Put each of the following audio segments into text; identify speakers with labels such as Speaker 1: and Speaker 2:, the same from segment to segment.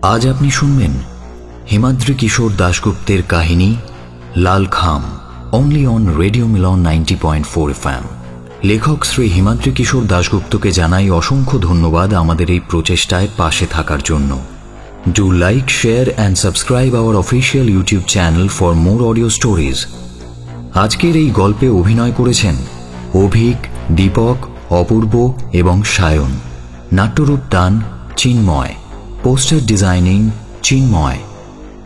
Speaker 1: আজ আপনি শুনবেন হিমাদ্রি কিশোর দাশগুপ্তের কাহিনী Lal Kham, only on radio Milan 90.4 FM। লেখক শ্রী হিমাদ্রি কিশোর দাশগুপ্তকে জানাই অসংখ্য ধন্যবাদ আমাদের এই প্রচেষ্টায় পাশে থাকার জন্য। Do like, share and subscribe our official YouTube channel for more audio stories. আজকের এই গল্পে অভিনয় করেছেন অভিক, দীপক, অপূর্ব এবং সায়ন। নাট্যরূপ দান চিন্ময়, পোস্টার ডিজাইনিং চিন্ময়,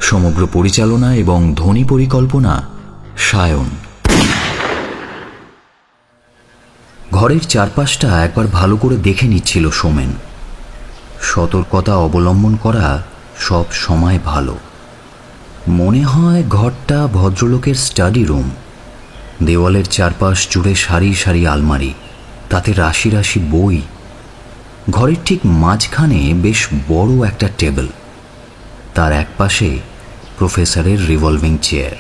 Speaker 1: সমগ্র পরিচালনা এবং ধ্বনি পরিকল্পনা সায়ন। ঘরের চারপাশটা একবার ভালো করে দেখে নিচ্ছিল সোমেন। সতর্কতা অবলম্বন করা সব সময় ভালো। মনে হয় ঘরটা ভদ্রলোকের স্টাডি রুম। দেওয়ালের চারপাশ জুড়ে সারি সারি আলমারি, তাতে রাশি রাশি বই। ঘরের ঠিক মাঝখানে বেশ বড় একটা টেবিল, তার এক পাশে প্রফেসরের রিভলভিং চেয়ার।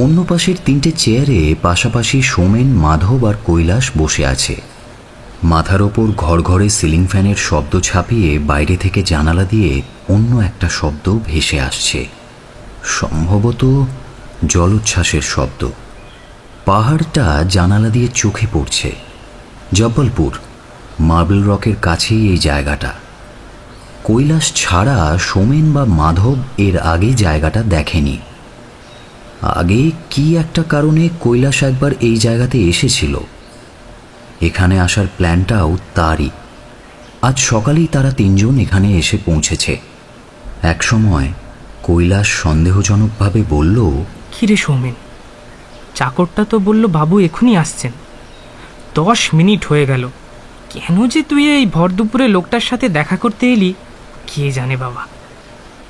Speaker 1: অন্য পাশের তিনটে চেয়ারে পাশাপাশি সোমেন, মাধব আর কৈলাস বসে আছে। মাথার ওপর ঘর ঘরে সিলিং ফ্যানের শব্দ ছাপিয়ে বাইরে থেকে জানালা দিয়ে অন্য একটা শব্দ ভেসে আসছে, সম্ভবত জলোচ্ছ্বাসের শব্দ। পাহাড়টা জানালা দিয়ে চোখে পড়ছে। জব্বলপুর, মার্বেল রকের কাছেই এই জায়গাটা। কৈলাস ছাড়া সোমেন বা মাধব এর আগে জায়গাটা দেখেনি। আগে কি একটা কারণে কৈলাস একবার এই জায়গাতে এসেছিল। এখানে আসার প্ল্যানটাও তারই। আজ সকালেই তারা তিনজন এখানে এসে পৌঁছেছে। এক সময় কৈলাস সন্দেহজনকভাবে বলল,
Speaker 2: কিরে সৌমেন, চাকরটা তো বলল বাবু এখনই আসছেন। 10 মিনিট হয়ে গেল, কেন যে তুই এই ভর দুপুরে লোকটার সাথে দেখা করতে এলি কে জানে বাবা।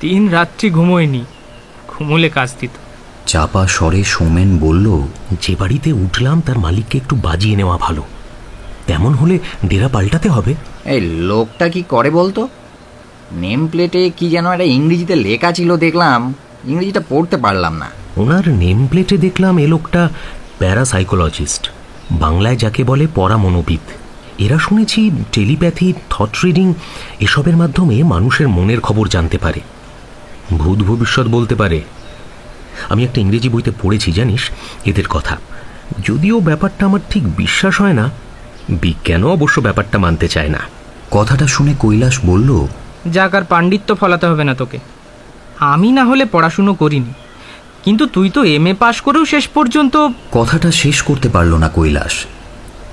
Speaker 2: 3 রাত্রি ঘুমোয়নি, ঘুমোলে কাজ দিত।
Speaker 1: চাপা স্বরে সোমেন বলল,
Speaker 3: যে বাড়িতে উঠলাম তার মালিককে একটু বাজিয়ে নেওয়া ভালো। তেমন হলে ডেরা পাল্টাতে হবে।
Speaker 4: এই লোকটা কি করে বলতো? নেম প্লেটে কি যেন একটা ইংরেজিতে লেখা ছিল, দেখলাম, ইংরেজিটা পড়তে পারলাম না।
Speaker 3: ওনার নেম প্লেটে দেখলাম এ লোকটা প্যারাসাইকোলজিস্ট, বাংলায় যাকে বলে পরামনোবিদ। এরা শুনেছি টেলিপ্যাথি, থট রিডিং এসবের মাধ্যমে মানুষের মনের খবর জানতে পারে, ভূত ভবিষ্যৎ বলতে পারে। আমি একটা ইংরেজি বইতে পড়েছি জানিস এদের কথা। যদিও ব্যাপারটা আমার ঠিক বিশ্বাস হয় না, বিজ্ঞানও অবশ্য ব্যাপারটা মানতে চায় না।
Speaker 1: কথাটা শুনে কৈলাস বলল,
Speaker 2: যাক, আর পাণ্ডিত্য ফলাতে হবে না তোকে। আমি না হলে পড়াশুনো করিনি, কিন্তু তুই তো MA পাশ করেও শেষ পর্যন্ত।
Speaker 1: কথাটা শেষ করতে পারল না কৈলাস।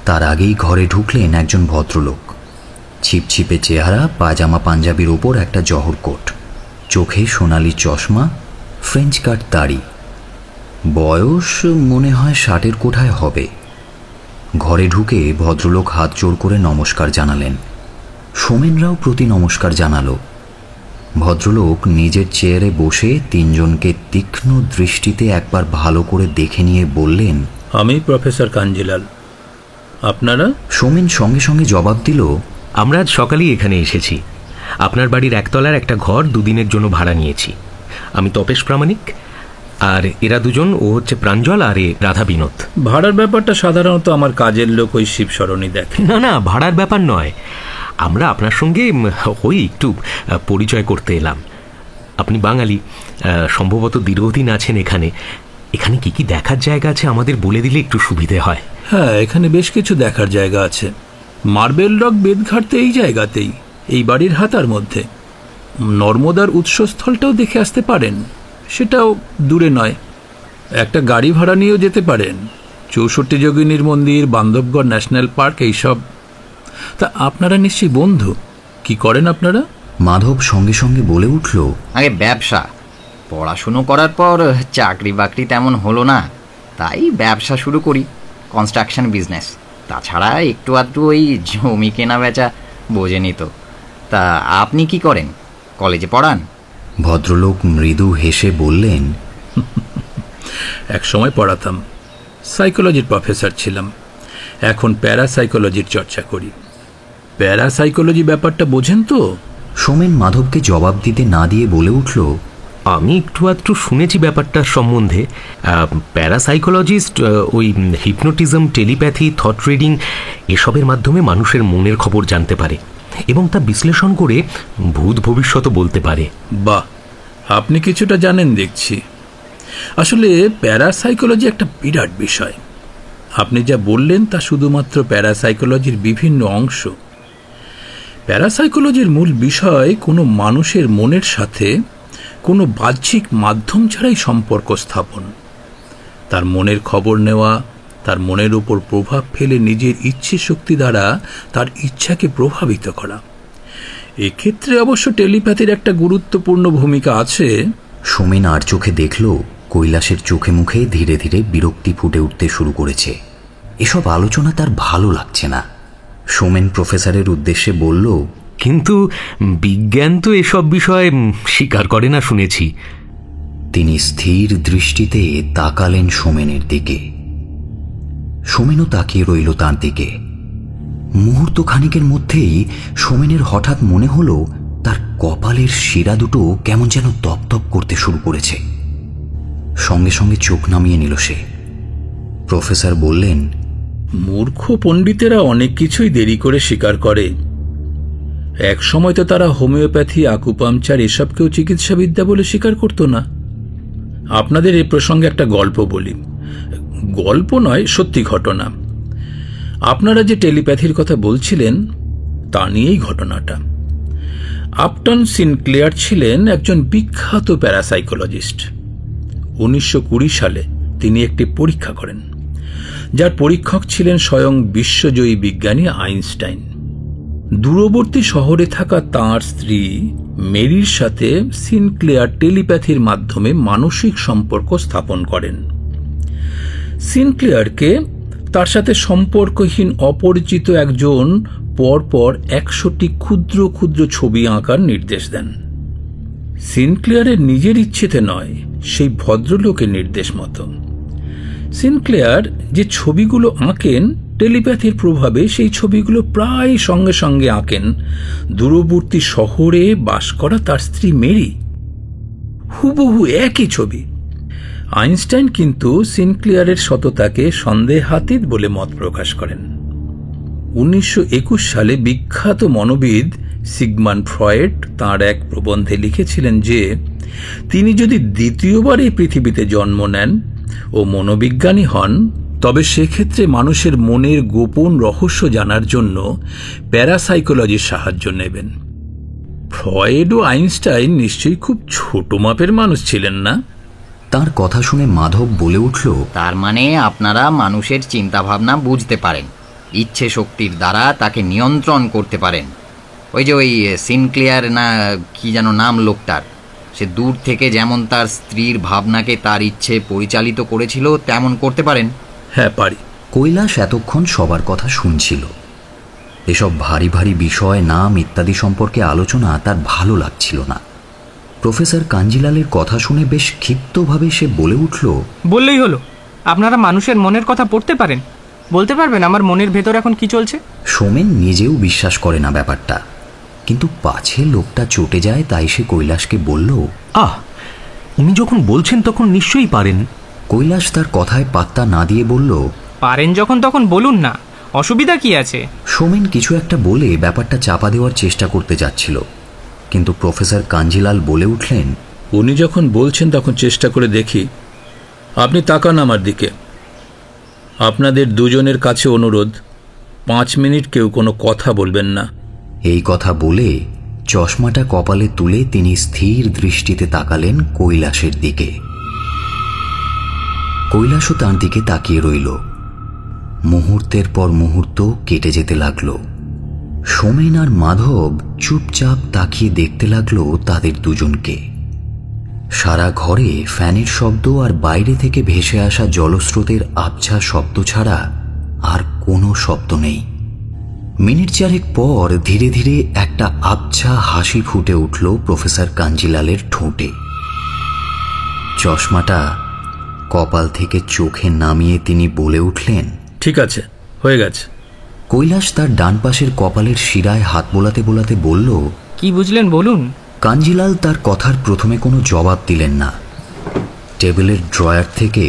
Speaker 1: তার আগেই ঘরে ঢুকলেন একজন ভদ্রলোক। ছিপছিপে চেহারা, পায়জামা পাঞ্জাবির ওপর একটা জহর কোট, চোখে সোনালি চশমা, ফ্রেঞ্চ কাট দাড়ি। বয়স মনে হয় 60-এর কোঠায় হবে। ঘরে ঢুকে ভদ্রলোক হাত জোড় করে নমস্কার জানালেন। সোমেনরাও প্রতি নমস্কার জানালো। ভদ্রলোক নিজের চেয়ারে বসে তিনজনকে তীক্ষ্ণ দৃষ্টিতে একবার ভালো করে দেখে নিয়ে বললেন,
Speaker 5: আমি প্রফেসর কাঞ্জিলাল, আপনারা?
Speaker 1: সোমেন সঙ্গে সঙ্গে জবাব দিল,
Speaker 3: আমরা আজ সকালেই এখানে এসেছি। আপনার বাড়ির একতলার একটা ঘর 2 দিনের জন্য ভাড়া নিয়েছি। আমি তপেশ প্রামাণিক, আর এরা দুজন, ও হচ্ছে প্রাঞ্জল, আর এ রাধা বিনোদ।
Speaker 5: ভাড়ার ব্যাপারটা সাধারণত আমার কাজের লোক ওই শিবসরণী দেখে।
Speaker 3: না না, ভাড়ার ব্যাপার নয়, আমরা আপনার সঙ্গে ওই একটু পরিচয় করতে এলাম। আপনি বাঙালি, সম্ভবত দীর্ঘদিন আছেন এখানে। এখানে কি কি দেখার জায়গা আছে আমাদের বলে দিলে একটু সুবিধে হয়।
Speaker 5: হ্যাঁ, এখানে বেশ কিছু দেখার জায়গা আছে। মার্বেল রক বেদঘাট তো এই জায়গাতেই, এই বাড়ির হাতার মধ্যে। নর্মদার উৎসস্থলটাও দেখে আসতে পারেন, সেটাও দূরে নয়। একটা গাড়ি ভাড়া নিয়েও যেতে পারেন। 64 যোগিনীর মন্দির, বান্ধবগড় ন্যাশনাল পার্ক, এইসব। তা আপনারা নিশ্চয়ই বন্ধু, কি করেন আপনারা?
Speaker 1: মাধব সঙ্গে সঙ্গে বলে উঠল,
Speaker 4: আগে ব্যবসা। পড়াশুনো করার পর চাকরি বাকরি তেমন হলো না, তাই ব্যবসা শুরু করি, কনস্ট্রাকশন বিজনেস। তাছাড়া একটু আধটু ওই জমি কেনা বেচা বোঝেনি তো। তা আপনি কি করেন? কলেজে পড়ান?
Speaker 1: ভদ্রলোক মৃদু হেসে বললেন,
Speaker 5: এক সময় পড়াতাম, সাইকোলজির প্রফেসর ছিলাম। এখন প্যারাসাইকোলজির চর্চা করি। প্যারাসাইকোলজি ব্যাপারটা বোঝেন তো?
Speaker 1: সোমেন মাধবকে জবাব দিতে না দিয়ে বলে উঠল,
Speaker 3: আমি একটু আধটু শুনেছি ব্যাপারটার সম্বন্ধে। প্যারাসাইকোলজিস্ট ওই হিপনোটিজম, টেলিপ্যাথি, থট রিডিং এসবের মাধ্যমে মানুষের মনের খবর জানতে পারে। এবং তা বিশ্লেষণ করে ভূত ভবিষ্যৎ বলতে পারে।
Speaker 5: বাহ, আপনি কিছুটা জানেন দেখছি। আসলে প্যারাসাইকোলজি একটা বিরাট বিষয়। আপনি যা বললেন তা শুধুমাত্র প্যারাসাইকোলজির বিভিন্ন অংশ। প্যারাসাইকোলজির মূল বিষয় কোনো মানুষের মনের সাথে কোনো বাহ্যিক মাধ্যম ছাড়াই সম্পর্ক স্থাপন, তার মনের খবর নেওয়া, তার মনের উপর প্রভাব ফেলে নিজের ইচ্ছে শক্তি দ্বারা তার ইচ্ছাকে প্রভাবিত করা। এক্ষেত্রে অবশ্য টেলিপ্যাথির একটা গুরুত্বপূর্ণ ভূমিকা আছে।
Speaker 1: সোমেন আর চোখে দেখল কৈলাসের চোখে মুখে ধীরে ধীরে বিরক্তি ফুটে উঠতে শুরু করেছে। এসব আলোচনা তার ভালো লাগছে না। সোমেন প্রফেসরের উদ্দেশ্যে বলল,
Speaker 3: কিন্তু বিজ্ঞান তো এসব বিষয় স্বীকার করে না শুনেছি।
Speaker 1: তিনি স্থির দৃষ্টিতে তাকালেন সোমেনের দিকে। সোমেনও তাকিয়ে রইল তার দিকে। মুহূর্ত খানিকের মধ্যেই সোমেনের হঠাৎ মনে হলো তার কপালের শিরা দুটো কেমন যেন তপতপ করতে শুরু করেছে। সঙ্গে সঙ্গে চোখ নামিয়ে নিল সে। প্রফেসর বললেন,
Speaker 5: মূর্খ পণ্ডিতেরা অনেক কিছুই দেরি করে স্বীকার করে। এক সময় তো তারা হোমিওপ্যাথি, আকুপাংচার এসবকেও চিকিৎসাবিদ্যা বলে স্বীকার করত না। আপনাদের এই প্রসঙ্গে একটা গল্প বলি। গল্প নয়, সত্যি ঘটনা। আপনারা যে টেলিপ্যাথির কথা বলছিলেন তা নিয়েই ঘটনাটা। আপটন সিনক্লেয়ার ছিলেন একজন বিখ্যাত প্যারাসাইকোলজিস্ট। 1920 সালে তিনি একটি পরীক্ষা করেন, যার পরীক্ষক ছিলেন স্বয়ং বিশ্বজয়ী বিজ্ঞানী আইনস্টাইন। দূরবর্তী শহরে থাকা তাঁর স্ত্রী মেরির সাথে সিনক্লেয়ার টেলিপ্যাথির মাধ্যমে মানসিক সম্পর্ক স্থাপন করেন। সিনক্লেয়ারকে তার সাথে সম্পর্কহীন অপরিচিত একজন পরপর 100টি ক্ষুদ্র ক্ষুদ্র ছবি আঁকার নির্দেশ দেন। সিনক্লেয়ারের নিজের ইচ্ছেতে নয়, সেই ভদ্রলোকের নির্দেশ মতো। সিনক্লেয়ার যে ছবিগুলো আঁকেন, টেলিপ্যাথির প্রভাবে সেই ছবিগুলো প্রায় সঙ্গে সঙ্গে আঁকেন দূরবর্তী শহরে বাস করা তার স্ত্রী মেরি। হুবহু একই ছবি। আইনস্টাইন কিন্তু সিনক্লেয়ারের সততাকে সন্দেহাতীত বলে মত প্রকাশ করেন। 1921 সালে বিখ্যাত মনোবিদ সিগমান্ড ফ্রয়েড তাঁর এক প্রবন্ধে লিখেছিলেন যে তিনি যদি দ্বিতীয়বার এই পৃথিবীতে জন্ম নেন ও মনোবিজ্ঞানী হন, তবে সেক্ষেত্রে মানুষের মনের গোপন রহস্য জানার জন্য প্যারাসাইকোলজির সাহায্য নেবেন। ফ্রয়েড ও আইনস্টাইন নিশ্চয়ই খুব ছোট মাপের মানুষ ছিলেন না?
Speaker 1: তার কথা শুনে মাধব বলে উঠল,
Speaker 4: তার মানে আপনারা মানুষের চিন্তাভাবনা বুঝতে পারেন, ইচ্ছে শক্তির দ্বারা তাকে নিয়ন্ত্রণ করতে পারেন। ওই সিনক্লেয়ার না কি যেন নাম লোকটার, সে দূর থেকে যেমন তার স্ত্রীর ভাবনাকে তার ইচ্ছে পরিচালিত করেছিল তেমন করতে পারেন?
Speaker 5: হ্যাঁ, পারি।
Speaker 1: কৈলাস এতক্ষণ সবার কথা শুনছিল। এসব ভারী ভারী বিষয়, নাম ইত্যাদি সম্পর্কে আলোচনা তার ভালো লাগছিল না। প্রফেসর কাঞ্জিলালের কথা শুনে বেশ ক্ষিপ্তভাবে সে বলে উঠল,
Speaker 2: বললেই হলো, আপনারা মানুষের মনের কথা পড়তে পারেন, বলতে পারবেন আমার মনের ভেতর এখন কি চলছে?
Speaker 1: সোমেন নিজেও বিশ্বাস করে না ব্যাপারটা, কিন্তু পাছে লোকটা চটে যায় তাই সে কৈলাসকে বলল,
Speaker 3: উনি যখন বলছেন তখন নিশ্চয়ই পারেন।
Speaker 1: কৈলাস তার কথায় পাত্তা না দিয়ে বলল,
Speaker 2: পারেন যখন তখন বলুন না, অসুবিধা কি আছে?
Speaker 1: সোমেন কিছু একটা বলে ব্যাপারটা চাপা দেওয়ার চেষ্টা করতে যাচ্ছিল, কিন্তু প্রফেসর কাঞ্জিলাল বলে উঠলেন,
Speaker 5: উনি যখন বলছেন তখন চেষ্টা করে দেখি। আপনি তাকান আমার দিকে। আপনাদের দুজনের কাছে অনুরোধ, 5 মিনিট কেউ কোনো কথা বলবেন না।
Speaker 1: এই কথা বলে চশমাটা কপালে তুলে তিনি স্থির দৃষ্টিতে তাকালেন কৈলাসের দিকে। কৈলাসও তার দিকে তাকিয়ে রইল। মুহূর্তের পর মুহূর্ত কেটে যেতে লাগল। সোমেন আর মাধব চুপচাপ তাকিয়ে দেখতে লাগলো তাদের দুজনকে। সারা ঘরে ফ্যানের শব্দ আর বাইরে থেকে ভেসে আসা জলস্রোতের আবছা শব্দ ছাড়া আর কোনো শব্দ নেই। মিনিট চারেক পর ধীরে ধীরে একটা আবছা হাসি ফুটে উঠল প্রফেসর কাঞ্জিলালের ঠোঁটে। চশমাটা কপাল থেকে চোখে নামিয়ে তিনি বলে উঠলেন,
Speaker 5: ঠিক আছে, হয়ে গেছে।
Speaker 1: কৈলাস তার ডান পাশের কপালের শিরায় হাত বোলাতে বোলাতে বলল,
Speaker 2: কি বুঝলেন বলুন?
Speaker 1: কাঞ্জিলাল তার কথার প্রথমে কোনো জবাব দিলেন না। টেবিলের ড্রয়ার থেকে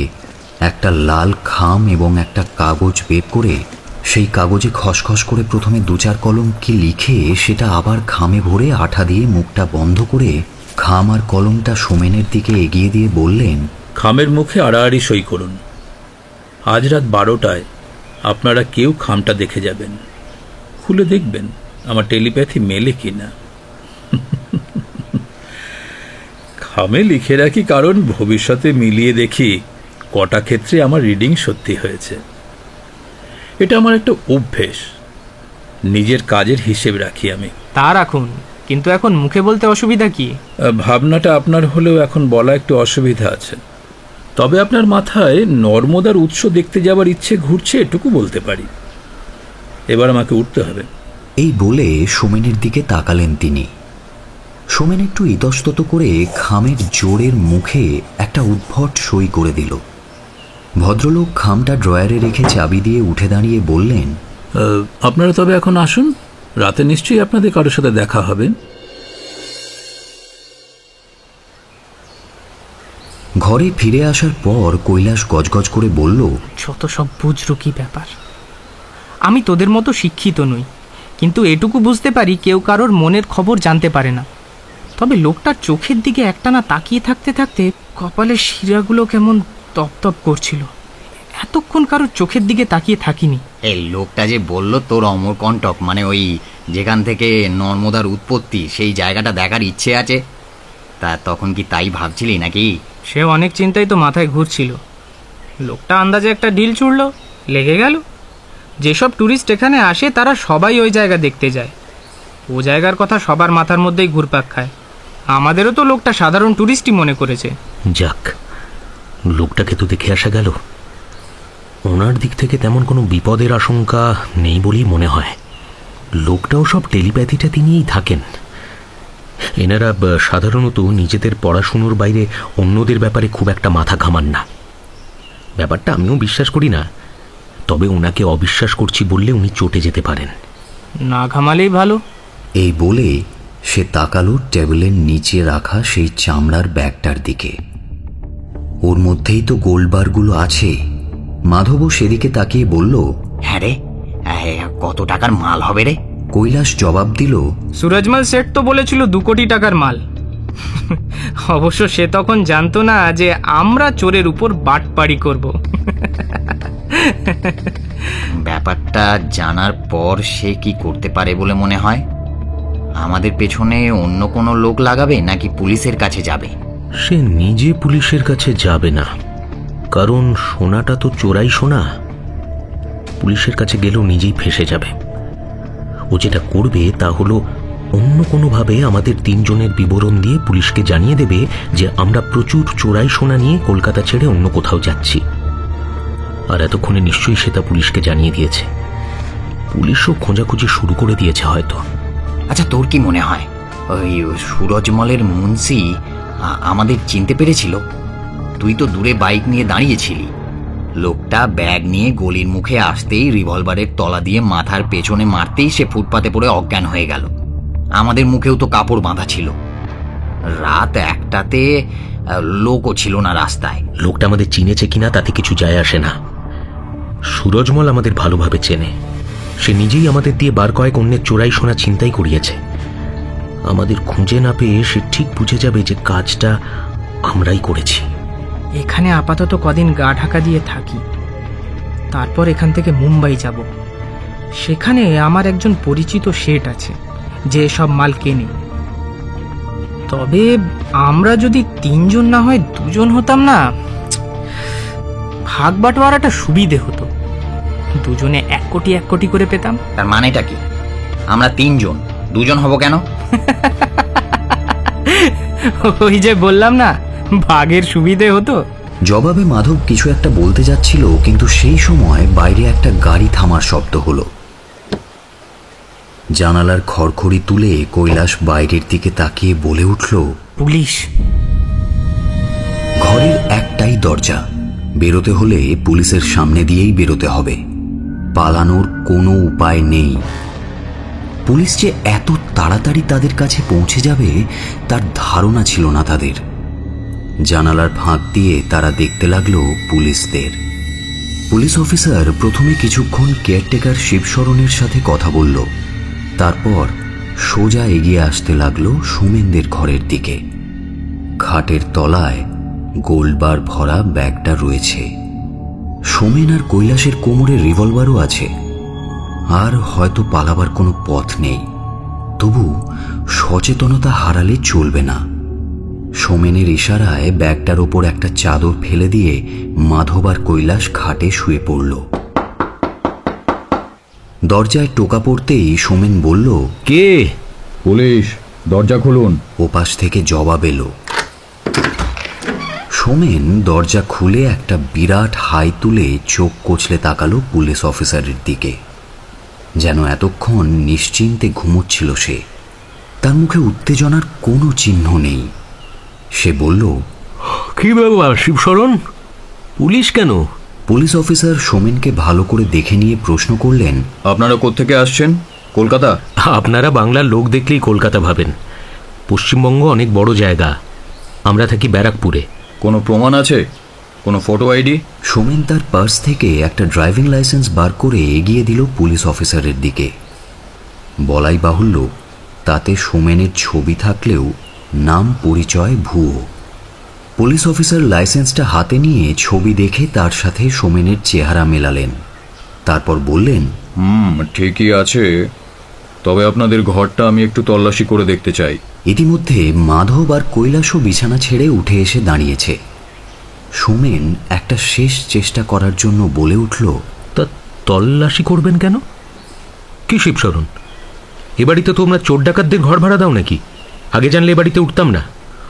Speaker 1: একটা লাল খাম এবং একটা কাগজ বের করে সেই কাগজে খসখস করে প্রথমে 2-4 কলম কি লিখে সেটা আবার খামে ভরে আঠা দিয়ে মুখটা বন্ধ করে খাম আর কলমটা সোমেনের দিকে এগিয়ে দিয়ে বললেন,
Speaker 5: খামের মুখে আড়াআড়ি সই করুন। আজ রাত 12টায় আপনারা কেউ খামটা দেখে যাবেন, খুলে দেখবেন আমার টেলিপ্যাথি মেলে কিনা। খামে লিখে রাখি কারণ ভবিষ্যতে মিলিয়ে দেখি কটা ক্ষেত্রে আমার রিডিং সত্যি হয়েছে। এটা আমার একটা অভ্যেস, নিজের কাজের হিসেব রাখি আমি।
Speaker 2: তা রাখুন, কিন্তু এখন মুখে বলতে অসুবিধা কি?
Speaker 5: ভাবনাটা আপনার হলেও এখন বলা একটু অসুবিধা আছে। তবে আপনার মাথায় নর্মদার উৎস দেখতে যাবার ইচ্ছে ঘুরছে এটুকু বলতে পারি। এবার আমাকে উঠতে হবে।
Speaker 1: এই বলে সোমেনের দিকে তাকালেন তিনি। সোমেন একটু ইতস্তত করে খামের জোরের মুখে একটা উদ্ভট সই করে দিল। ভদ্রলোক খামটা ড্রয়ারে রেখে চাবি দিয়ে উঠে দাঁড়িয়ে বললেন,
Speaker 5: আপনারা তবে এখন আসুন, রাতে নিশ্চয়ই আপনাদের কারোর সাথে দেখা হবে।
Speaker 1: ঘরে ফিরে আসার পর কৈলাস গজগজ করে বলল,
Speaker 2: যত সব বুঝরো কি ব্যাপার। আমি তোদের মতো শিক্ষিত নই, কিন্তু এটুকু বুঝতে পারি কেউ কারোর মনের খবর জানতে পারে না। তবে লোকটার চোখের দিকে একটানা তাকিয়ে থাকতে থাকতে কপালের শিরাগুলো কেমন তপতপ করছিল। এতক্ষণ কারোর চোখের দিকে তাকিয়ে থাকিনি।
Speaker 4: এই লোকটা যে বলল তোর অমরকণ্টক, মানে ওই যেখান থেকে নর্মদার উৎপত্তি, সেই জায়গাটা দেখার ইচ্ছে আছে, তা তখন কি তাই ভাবছিলি নাকি?
Speaker 2: সে অনেক চিন্তাই তো মাথায় ঘুরছিল। লোকটা আন্দাজে একটা ডিল ছুড়ল, লেগে গেল। যেসব ট্যুরিস্ট এখানে আসে তারা সবাই ওই জায়গা দেখতে যায়। ও জায়গার কথা সবার মাথার মধ্যেই ঘুরপাক খায়। আমাদেরও তো লোকটা সাধারণ ট্যুরিস্টই মনে করেছে।
Speaker 3: যাক, লোকটাকে তো দেখে আসা গেল। ওনার দিক থেকে তেমন কোনো বিপদের আশঙ্কা নেই বলেই মনে হয়। লোকটাও সব টেলিপ্যাথিটা নিয়েই থাকেন। এনারা সাধারণত নিজেদের পড়াশুনোর বাইরে অন্যদের ব্যাপারে খুব একটা মাথা ঘামান না। ব্যাপারটা আমিও বিশ্বাস করি না, তবে ওনাকে অবিশ্বাস করছি বললে উনি চটে যেতে পারেন।
Speaker 2: না ঘামালেই ভালো।
Speaker 1: এই বলে সে তাকালো টেবিলের নিচে রাখা সেই চামড়ার ব্যাগটার দিকে। ওর মধ্যেই তো গোল্ডবারগুলো আছে। মাধবও সেদিকে তাকিয়ে বলল,
Speaker 4: হ্যাঁ রে, কত টাকার মাল হবে রে?
Speaker 1: কৈলাস জবাব দিল,
Speaker 2: সুরজমাল সেট তো বলেছিল 2 কোটি টাকার মাল। অবশ্য সে তখন জানতো না যে আমরা চোরের উপর বাটপাড়ি করব।
Speaker 4: ব্যাপারটা জানার পর সে কি করতে পারে বলে মনে হয়? আমাদের পেছনে অন্য কোনো লোক লাগাবে নাকি পুলিশের কাছে যাবে?
Speaker 3: সে নিজে পুলিশের কাছে যাবে না, কারণ সোনাটা তো চোরাই সোনা। পুলিশের কাছে গেলেও নিজেই ফেঁসে যাবে। ও যেটা করবে তা হলো অন্য কোনোভাবে আমাদের 3 জনের বিবরণ দিয়ে পুলিশকে জানিয়ে দেবে যে আমরা প্রচুর চোরাই সোনা নিয়ে কলকাতা ছেড়ে অন্য কোথাও যাচ্ছি। আর এতক্ষণে নিশ্চয়ই সেটা পুলিশকে জানিয়ে দিয়েছে। পুলিশও খোঁজাখুঁজি শুরু করে দিয়েছে হয়তো।
Speaker 4: আচ্ছা, তোর কি মনে হয় ওই সুরজমলের মুন্সি আমাদের চিনতে পেরেছিল? তুই তো দূরে বাইক নিয়ে দাঁড়িয়েছিলি। লোকটা ব্যাগ নিয়ে গলির মুখে আসতেই রিভলভারের তলা দিয়ে মাথার পেছনে মারতেই সে ফুটপাতে পড়ে অজ্ঞান হয়ে গেল। আমাদের মুখেও তো কাপড় বাঁধা ছিল। রাত 1টাতে লোকও ছিল না রাস্তায়।
Speaker 3: লোকটা আমাদের চিনেছে কিনা তাতে কিছু যায় আসে না। সুরজমল আমাদের ভালোভাবে চেনে। সে নিজেই আমাদের দিয়ে বার কয়েক অন্যের চোরাই সোনা ছিনতাই করিয়েছে। আমাদের খুঁজে না পেয়ে সে ঠিক বুঝে যাবে যে কাজটা আমরাই করেছি।
Speaker 2: এখানে আপাতত কদিন গা ঢাকা দিয়ে থাকি, তারপর এখান থেকে মুম্বাই যাব। সেখানে আমার একজন পরিচিত শেঠ আছে যে সব মাল কেনে। তবে আমরা যদি 3 জন না হয় 2 জন হতাম না, ভাগ বাটোয়ারাটা সুবিধে হতো। 2 জনে 1 কোটি 1 কোটি করে পেতাম।
Speaker 4: তার মানেটা কি? আমরা 3 জন, 2 জন হব কেন?
Speaker 2: ওই যে বললাম না, ভাগের সুবিধে হতো।
Speaker 1: জবাবে মাধব কিছু একটা বলতে যাচ্ছিল, কিন্তু সেই সময় বাইরে একটা গাড়ি থামার শব্দ হলো। জানালার খড়খড়ি তুলে কৈলাস বাইরের দিকে তাকিয়ে বলে উঠল,
Speaker 2: পুলিশ।
Speaker 1: ঘরের একটাই দরজা, বেরোতে হলে পুলিশের সামনে দিয়েই বেরোতে হবে। পালানোর কোনো উপায় নেই। পুলিশ যে এত তাড়াতাড়ি তাদের কাছে পৌঁছে যাবে তার ধারণা ছিল না তাদের। জানালার ফাঁক দিয়ে তারা দেখতে লাগলো পুলিশদের। পুলিশ অফিসার প্রথমে কিছুক্ষণ কেয়ারটেকার শিবশরণের সাথে কথা বলল, তারপর সোজা এগিয়ে আসতে লাগলো সোমেনদের ঘরের দিকে। খাটের তলায় গোল্ডবার ভরা ব্যাগটা রয়েছে। সোমেন আর কৈলাসের কোমরে রিভলভারও আছে। আর হয়তো পালাবার কোনো পথ নেই, তবু সচেতনতা হারালে চলবে না। সোমেনের ইশারায় ব্যাগটার ওপর একটা চাদর ফেলে দিয়ে মাধব আর কৈলাস খাটে শুয়ে পড়ল। দরজায় টোকা পড়তেই সোমেন বলল,
Speaker 3: কে?
Speaker 5: পুলিশ, দরজা খুলুন।
Speaker 1: ওপাশ থেকে জবাব এলো। সোমেন দরজা খুলে একটা বিরাট হাই তুলে চোখ কচলে তাকালো পুলিশ অফিসারের দিকে, যেন এতক্ষণ নিশ্চিন্তে ঘুমোচ্ছিল সে। তার মুখে উত্তেজনার কোনো চিহ্ন নেই। সে বলল,
Speaker 3: কি ব্যাপার শিবশরণ, পুলিশ কেন?
Speaker 1: পুলিশ অফিসার সোমেনকে ভালো করে দেখে নিয়ে প্রশ্ন করলেন,
Speaker 5: আপনারা কোত্থেকে আসছেন? কলকাতা?
Speaker 3: আপনারা বাংলার লোক দেখলেই কলকাতা ভাবেন। পশ্চিমবঙ্গ অনেক বড় জায়গা। আমরা থাকি ব্যারাকপুরে।
Speaker 5: কোনো প্রমাণ আছে? কোনো ফটো আইডি?
Speaker 1: সোমেন তার পার্স থেকে একটা ড্রাইভিং লাইসেন্স বার করে এগিয়ে দিল পুলিশ অফিসারের দিকে। বলাই বাহুল্য, তাতে সোমেনের ছবি থাকলেও নাম পরিচয় ভুয়ো। পুলিশ অফিসার লাইসেন্সটা হাতে নিয়ে ছবি দেখে তার সাথে সোমেনের চেহারা মেলালেন, তারপর বললেন,
Speaker 5: ঠিকই আছে, তবে আপনাদের ঘরটা আমি একটু তল্লাশি করে দেখতে চাই।
Speaker 1: ইতিমধ্যে মাধব আর কৈলাসও বিছানা ছেড়ে উঠে এসে দাঁড়িয়েছে। সোমেন একটা শেষ চেষ্টা করার জন্য বলে উঠল,
Speaker 3: তা তল্লাশি করবেন কেন? কি শিবশরণ, এ বাড়িতে তোমরা চোর ডাকাতদের ঘর ভাড়া দাও নাকি? আগে জানলে এ বাড়িতে উঠতাম না।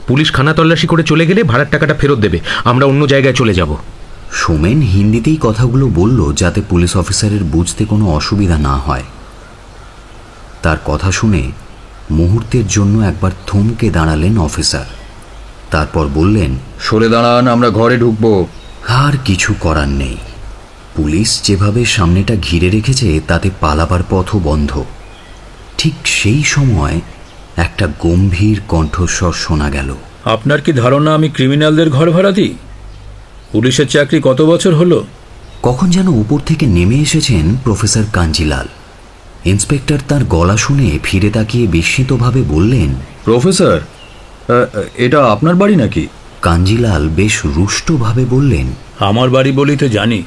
Speaker 3: পুলিশ খানা তল্লাশি করে চলে গেলে ভাড়ার টাকাটা ফেরত দেবে, আমরা অন্য জায়গায় চলে যাব।
Speaker 1: সোমেন হিন্দিতেই কথাগুলো বলল যাতে পুলিশ অফিসারের বুঝতে কোনো অসুবিধা না হয়। তার কথা শুনে মুহূর্তের জন্য একবার থমকে দাঁড়ালেন অফিসার, তারপর বললেন,
Speaker 5: সরে দাঁড়ান, আমরা ঘরে ঢুকবো।
Speaker 1: আর কিছু করার নেই। পুলিশ যেভাবে সামনেটা ঘিরে রেখেছে তাতে পালাবার পথও বন্ধ। ঠিক সেই সময় একটা গম্ভীর কণ্ঠস্বর শোনা গেল,
Speaker 5: আপনার কি ধারণা আমি ক্রিমিনালদের ঘর ভাড়া দিই? পুলিশের চাকরি কত বছর হলো?
Speaker 1: কখন যেন উপর থেকে নেমে এসেছেন প্রফেসর কাঞ্জিলাল। ইন্সপেক্টর তার গলা শুনে ফিরে তাকিয়ে বিস্মিতভাবে বললেন,
Speaker 5: প্রফেসর, এটা আপনার বাড়ি নাকি?
Speaker 1: কাঞ্জিলাল বেশ রুষ্টভাবে বললেন,
Speaker 6: আমার বাড়ি বলেই তো জানি।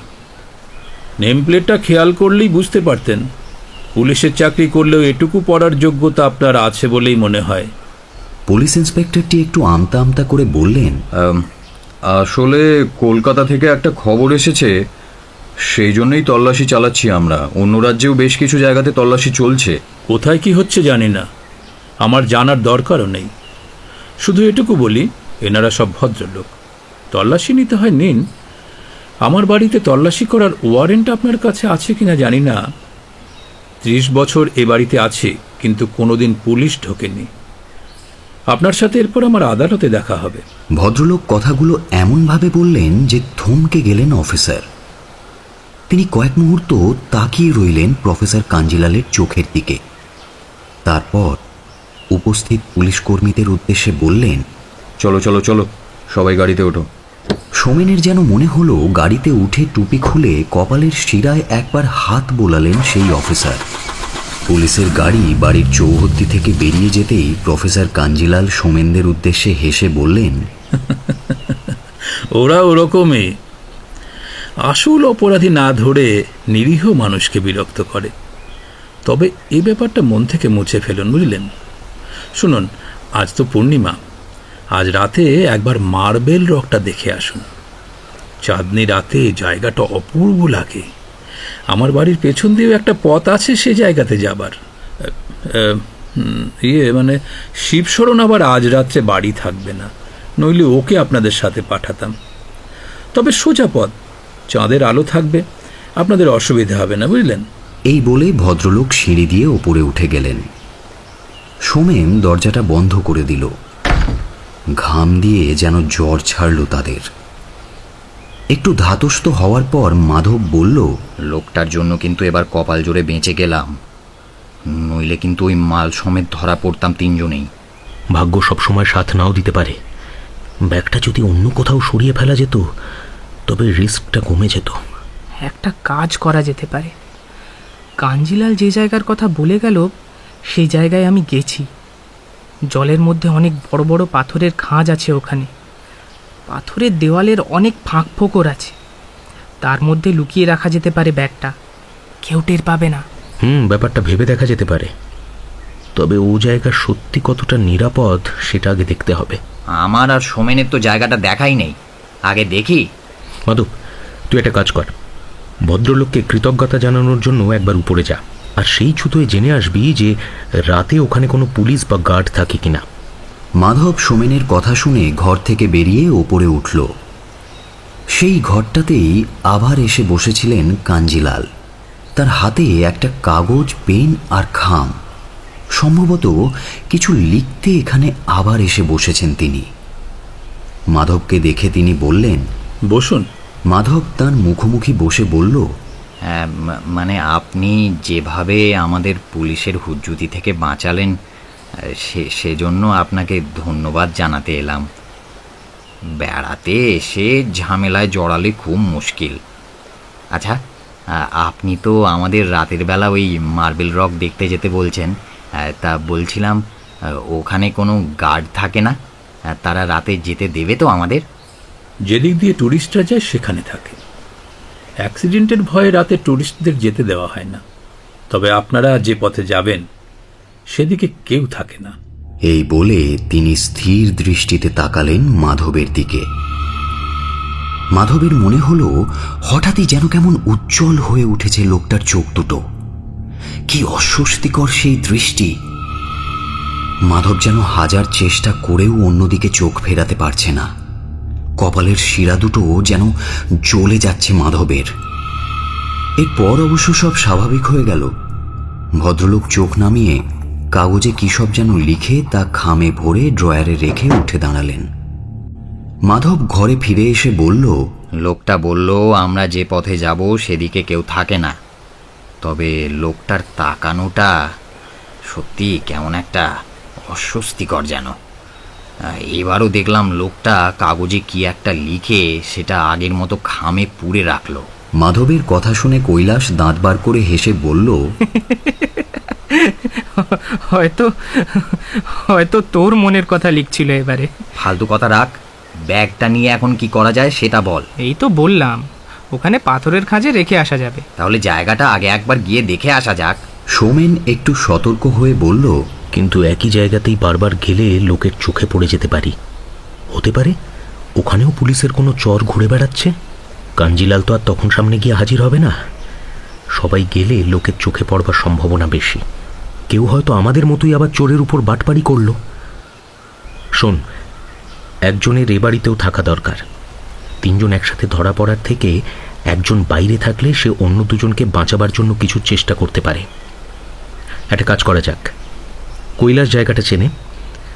Speaker 6: নেম প্লেটটা খেয়াল করলেই বুঝতে পারতেন। পুলিশের চাকরি করলেও এটুকু পড়ার যোগ্যতা আপনার আছে বলেই মনে হয়।
Speaker 1: পুলিশ ইন্সপেক্টরটি একটু আমতা আমতা করে বললেন,
Speaker 5: আসলে কলকাতা থেকে একটা খবর এসেছে, সেই জন্যই তল্লাশি চালাচ্ছি আমরা। অন্য রাজ্যেও বেশ কিছু জায়গাতে তল্লাশি চলছে।
Speaker 6: কোথায় কি হচ্ছে জানি না, আমার জানার দরকারও নেই। শুধু এটুকু বলি, এনারা সব ভদ্রলোক। তল্লাশি নিতে হয় নিন। আমার বাড়িতে তল্লাশি করার ওয়ারেন্ট আপনার কাছে আছে কিনা জানি না। 30 বছর এ বাড়িতে আছে, কিন্তু কোনোদিন পুলিশ ঢোকেনি। আপনার সাথে এরপর আমার আদালতে দেখা হবে।
Speaker 1: ভদ্রলোক কথাগুলো এমনভাবে বললেন যে থমকে গেলেন অফিসার। তিনি কয়েক মুহূর্ত তাকিয়ে রইলেন প্রফেসর কাঞ্জিলালের চোখের দিকে। তারপর উপস্থিত পুলিশ কর্মীদের উদ্দেশ্যে বললেন,
Speaker 5: চলো চলো চলো, সবাই গাড়িতে ওঠো।
Speaker 1: সোমেনের যেন মনে হলো গাড়িতে উঠে টুপি খুলে কপালের শিরায় একবার হাত বোলালেন সেই অফিসার। পুলিশের গাড়ি বাড়ির চৌহদ্দি থেকে বেরিয়ে যেতেই প্রফেসর কাঞ্জিলাল সোমেনদের উদ্দেশ্যে হেসে বললেন,
Speaker 6: ওরা ওরকমই। আসল অপরাধী না ধরে নিরীহ মানুষকে বিরক্ত করে। তবে এই ব্যাপারটা মন থেকে মুছে ফেলুন, বুঝলেন? শুনুন, আজ তো পূর্ণিমা। আজ রাতে একবার মার্বেল রকটা দেখে আসুন। চাঁদনি রাতে জায়গাটা অপূর্ব লাগে। আমার বাড়ির পেছন দিয়েও একটা পথ আছে সে জায়গাতে যাবার। মানে শিবশরণ আবার আজ রাত্রে বাড়ি থাকবে না, নইলে ওকে আপনাদের সাথে পাঠাতাম। তবে সোজা পথ, চাঁদের আলো থাকবে, আপনাদের অসুবিধা হবে না, বুঝলেন?
Speaker 1: এই বলে ভদ্রলোক সিঁড়ি দিয়ে ওপরে উঠে গেলেন। সোমেন দরজাটা বন্ধ করে দিল। ঘাম দিয়ে যেন জ্বর ছাড়ল তাদের। একটু ধাতস্থ হওয়ার পর মাধব বলল,
Speaker 4: লোকটার জন্য কিন্তু এবার কপাল জোরে বেঁচে গেলাম, নইলে কিন্তু ওই মাল সমেত ধরা পড়তাম তিনজনেই।
Speaker 3: ভাগ্য সবসময় সাথ নাও দিতে পারে। ব্যাগটা যদি অন্য কোথাও সরিয়ে ফেলা যেত তবে রিস্কটা কমে যেত।
Speaker 2: একটা কাজ করা যেতে পারে। কাঞ্জিলাল যে জায়গার কথা বলে গেল সেই জায়গায় আমি গেছি। জলের মধ্যে অনেক বড় বড় পাথরের খাঁজ আছে ওখানে। পাথরের দেওয়ালের অনেক ফাঁক ফোকর আছে, তার মধ্যে লুকিয়ে রাখা যেতে পারে ব্যাগটা, কেউ টের পাবে না।
Speaker 3: ব্যাপারটা ভেবে দেখা যেতে পারে, তবে ও জায়গা সত্যি কতটা নিরাপদ সেটা আগে দেখতে হবে।
Speaker 4: আমার আর সোমেনের তো জায়গাটা দেখাই নেই, আগে দেখি।
Speaker 3: মাধব, তুই একটা কাজ কর, ভদ্রলোককে কৃতজ্ঞতা জানানোর জন্য একবার উপরে যা, আর সেই ছুতোয় জেনে আসবি যে রাতে ওখানে কোনো পুলিশ বা গার্ড থাকে কিনা।
Speaker 1: মাধব সোমেনের কথা শুনে ঘর থেকে বেরিয়ে ওপরে উঠল। সেই ঘরটাতেই আবার এসে বসেছিলেন কাঞ্জিলাল। তার হাতে একটা কাগজ, পেন আর খাম। সম্ভবত কিছু লিখতে এখানে আবার এসে বসেছেন তিনি। মাধবকে দেখে তিনি বললেন,
Speaker 6: বসুন।
Speaker 1: মাধব তার মুখোমুখি বসে বলল,
Speaker 4: মানে আপনি যেভাবে আমাদের পুলিশের হুজ্জুতি থেকে বাঁচালেন সেজন্য আপনাকে ধন্যবাদ জানাতে এলাম। বেড়াতে এসে ঝামেলায় জড়ালে খুব মুশকিল। আচ্ছা, আপনি তো আমাদের রাতের বেলা ওই মার্বেল রক দেখতে যেতে বলছেন, তা বলছিলাম ওখানে কোনো গার্ড থাকে না? তারা রাতে যেতে দেবে তো আমাদের?
Speaker 6: যেদিক দিয়ে ট্যুরিস্টরা যায় সেখানে থাকে। অ্যাক্সিডেন্টের ভয়ে রাতে ট্যুরিস্টদের যেতে দেওয়া হয় না, তবে আপনারা যে পথে যাবেন সেদিকে কেউ থাকে না।
Speaker 1: এই বলে তিনি স্থির দৃষ্টিতে তাকালেন মাধবের দিকে। মাধবের মনে হলো হঠাৎই যেন কেমন উজ্জ্বল হয়ে উঠেছে লোকটার চোখ দুটো। কি অস্বস্তিকর সেই দৃষ্টি! মাধব যেন হাজার চেষ্টা করেও অন্যদিকে চোখ ফেরাতে পারছে না। কপালের শিরা দুটো যেন জ্বলে যাচ্ছে মাধবের। এরপর অবশ্য সব স্বাভাবিক হয়ে গেল। ভদ্রলোক চোখ নামিয়ে কাগজে কি সব যেন লিখে তা খামে ভরে ড্রয়ারে রেখে উঠে দাঁড়ালেন। মাধব ঘরে ফিরে এসে বলল,
Speaker 4: লোকটা বলল আমরা যে পথে যাব সেদিকে কেউ থাকে না, তবে লোকটার তাকানোটা সত্যি কেমন একটা অস্বস্তিকর যেন। এবারও দেখলাম লোকটা কাগজে কি একটা লিখে সেটা আগের মতো খামে পুড়ে রাখলো।
Speaker 1: মাধবের কথা শুনে কৈলাস দাঁত বার করে হেসে বলল,
Speaker 2: হয়তো তোর মনের কথা লিখছিল এবারে।
Speaker 4: ফালতু কথা রাখ, ব্যাগটা নিয়ে এখন কি করা যায় সেটা বল।
Speaker 2: এই তো বললাম, ওখানে পাথরের খাঁজে রেখে আসা যাবে।
Speaker 4: তাহলে জায়গাটা আগে একবার গিয়ে দেখে আসা যাক।
Speaker 1: সোমেন একটু সতর্ক হয়ে বলল,
Speaker 3: কিন্তু একই জায়গাতেই বারবার গেলে লোকের চোখে পড়ে যেতে পারি। হতে পারে ওখানেও পুলিশের কোনো চর ঘুরে বেড়াচ্ছে। কাঞ্জিলাল তো আর তখন সামনে গিয়ে হাজির হবে না। সবাই গেলে লোকের চোখে পড়বার সম্ভাবনা বেশি। কেউ হয়তো আমাদের মতোই আবার চোরের উপর বাটপাড়ি করল। শোন, একজনের এ বাড়িতেও থাকা দরকার। তিনজন একসাথে ধরা পড়ার থেকে একজন বাইরে থাকলে সে অন্য দুজনকে বাঁচাবার জন্য কিছু চেষ্টা করতে পারে। একটা কাজ করা যাক, কৈলাস জায়গাটা চেনে,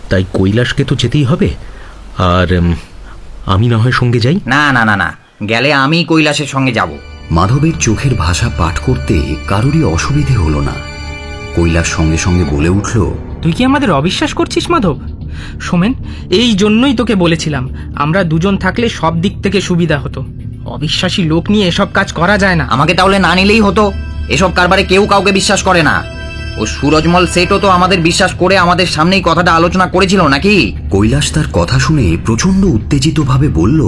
Speaker 3: তাই কৈলাসকে তো যেতেই হবে। আর আমি না হয় সঙ্গে যাই।
Speaker 4: না না না না, গেলে আমি কৈলাসের সঙ্গে যাব।
Speaker 1: মাধবের চোখের ভাষা পাঠ করতে কারোরই অসুবিধে হলো না। কৈলাস সঙ্গে সঙ্গে বলে উঠল,
Speaker 2: তুই কি আমাদের অবিশ্বাস করছিস মাধব? সোমেন, এই জন্যই তোকে বলেছিলাম আমরা দুজন থাকলে সব দিক থেকে সুবিধা হতো। অবিশ্বাসী লোক নিয়ে এসব কাজ করা যায় না।
Speaker 4: আমাকে তাহলে না নিলেই হতো। এসব কারবারে কেউ কাউকে বিশ্বাস করে না। ও সুরজমল সেটও তো আমাদের বিশ্বাস করে আমাদের সামনেই কথাটা আলোচনা করেছিল নাকি?
Speaker 1: কৈলাস তার কথা শুনে প্রচন্ড উত্তেজিত ভাবে বলল,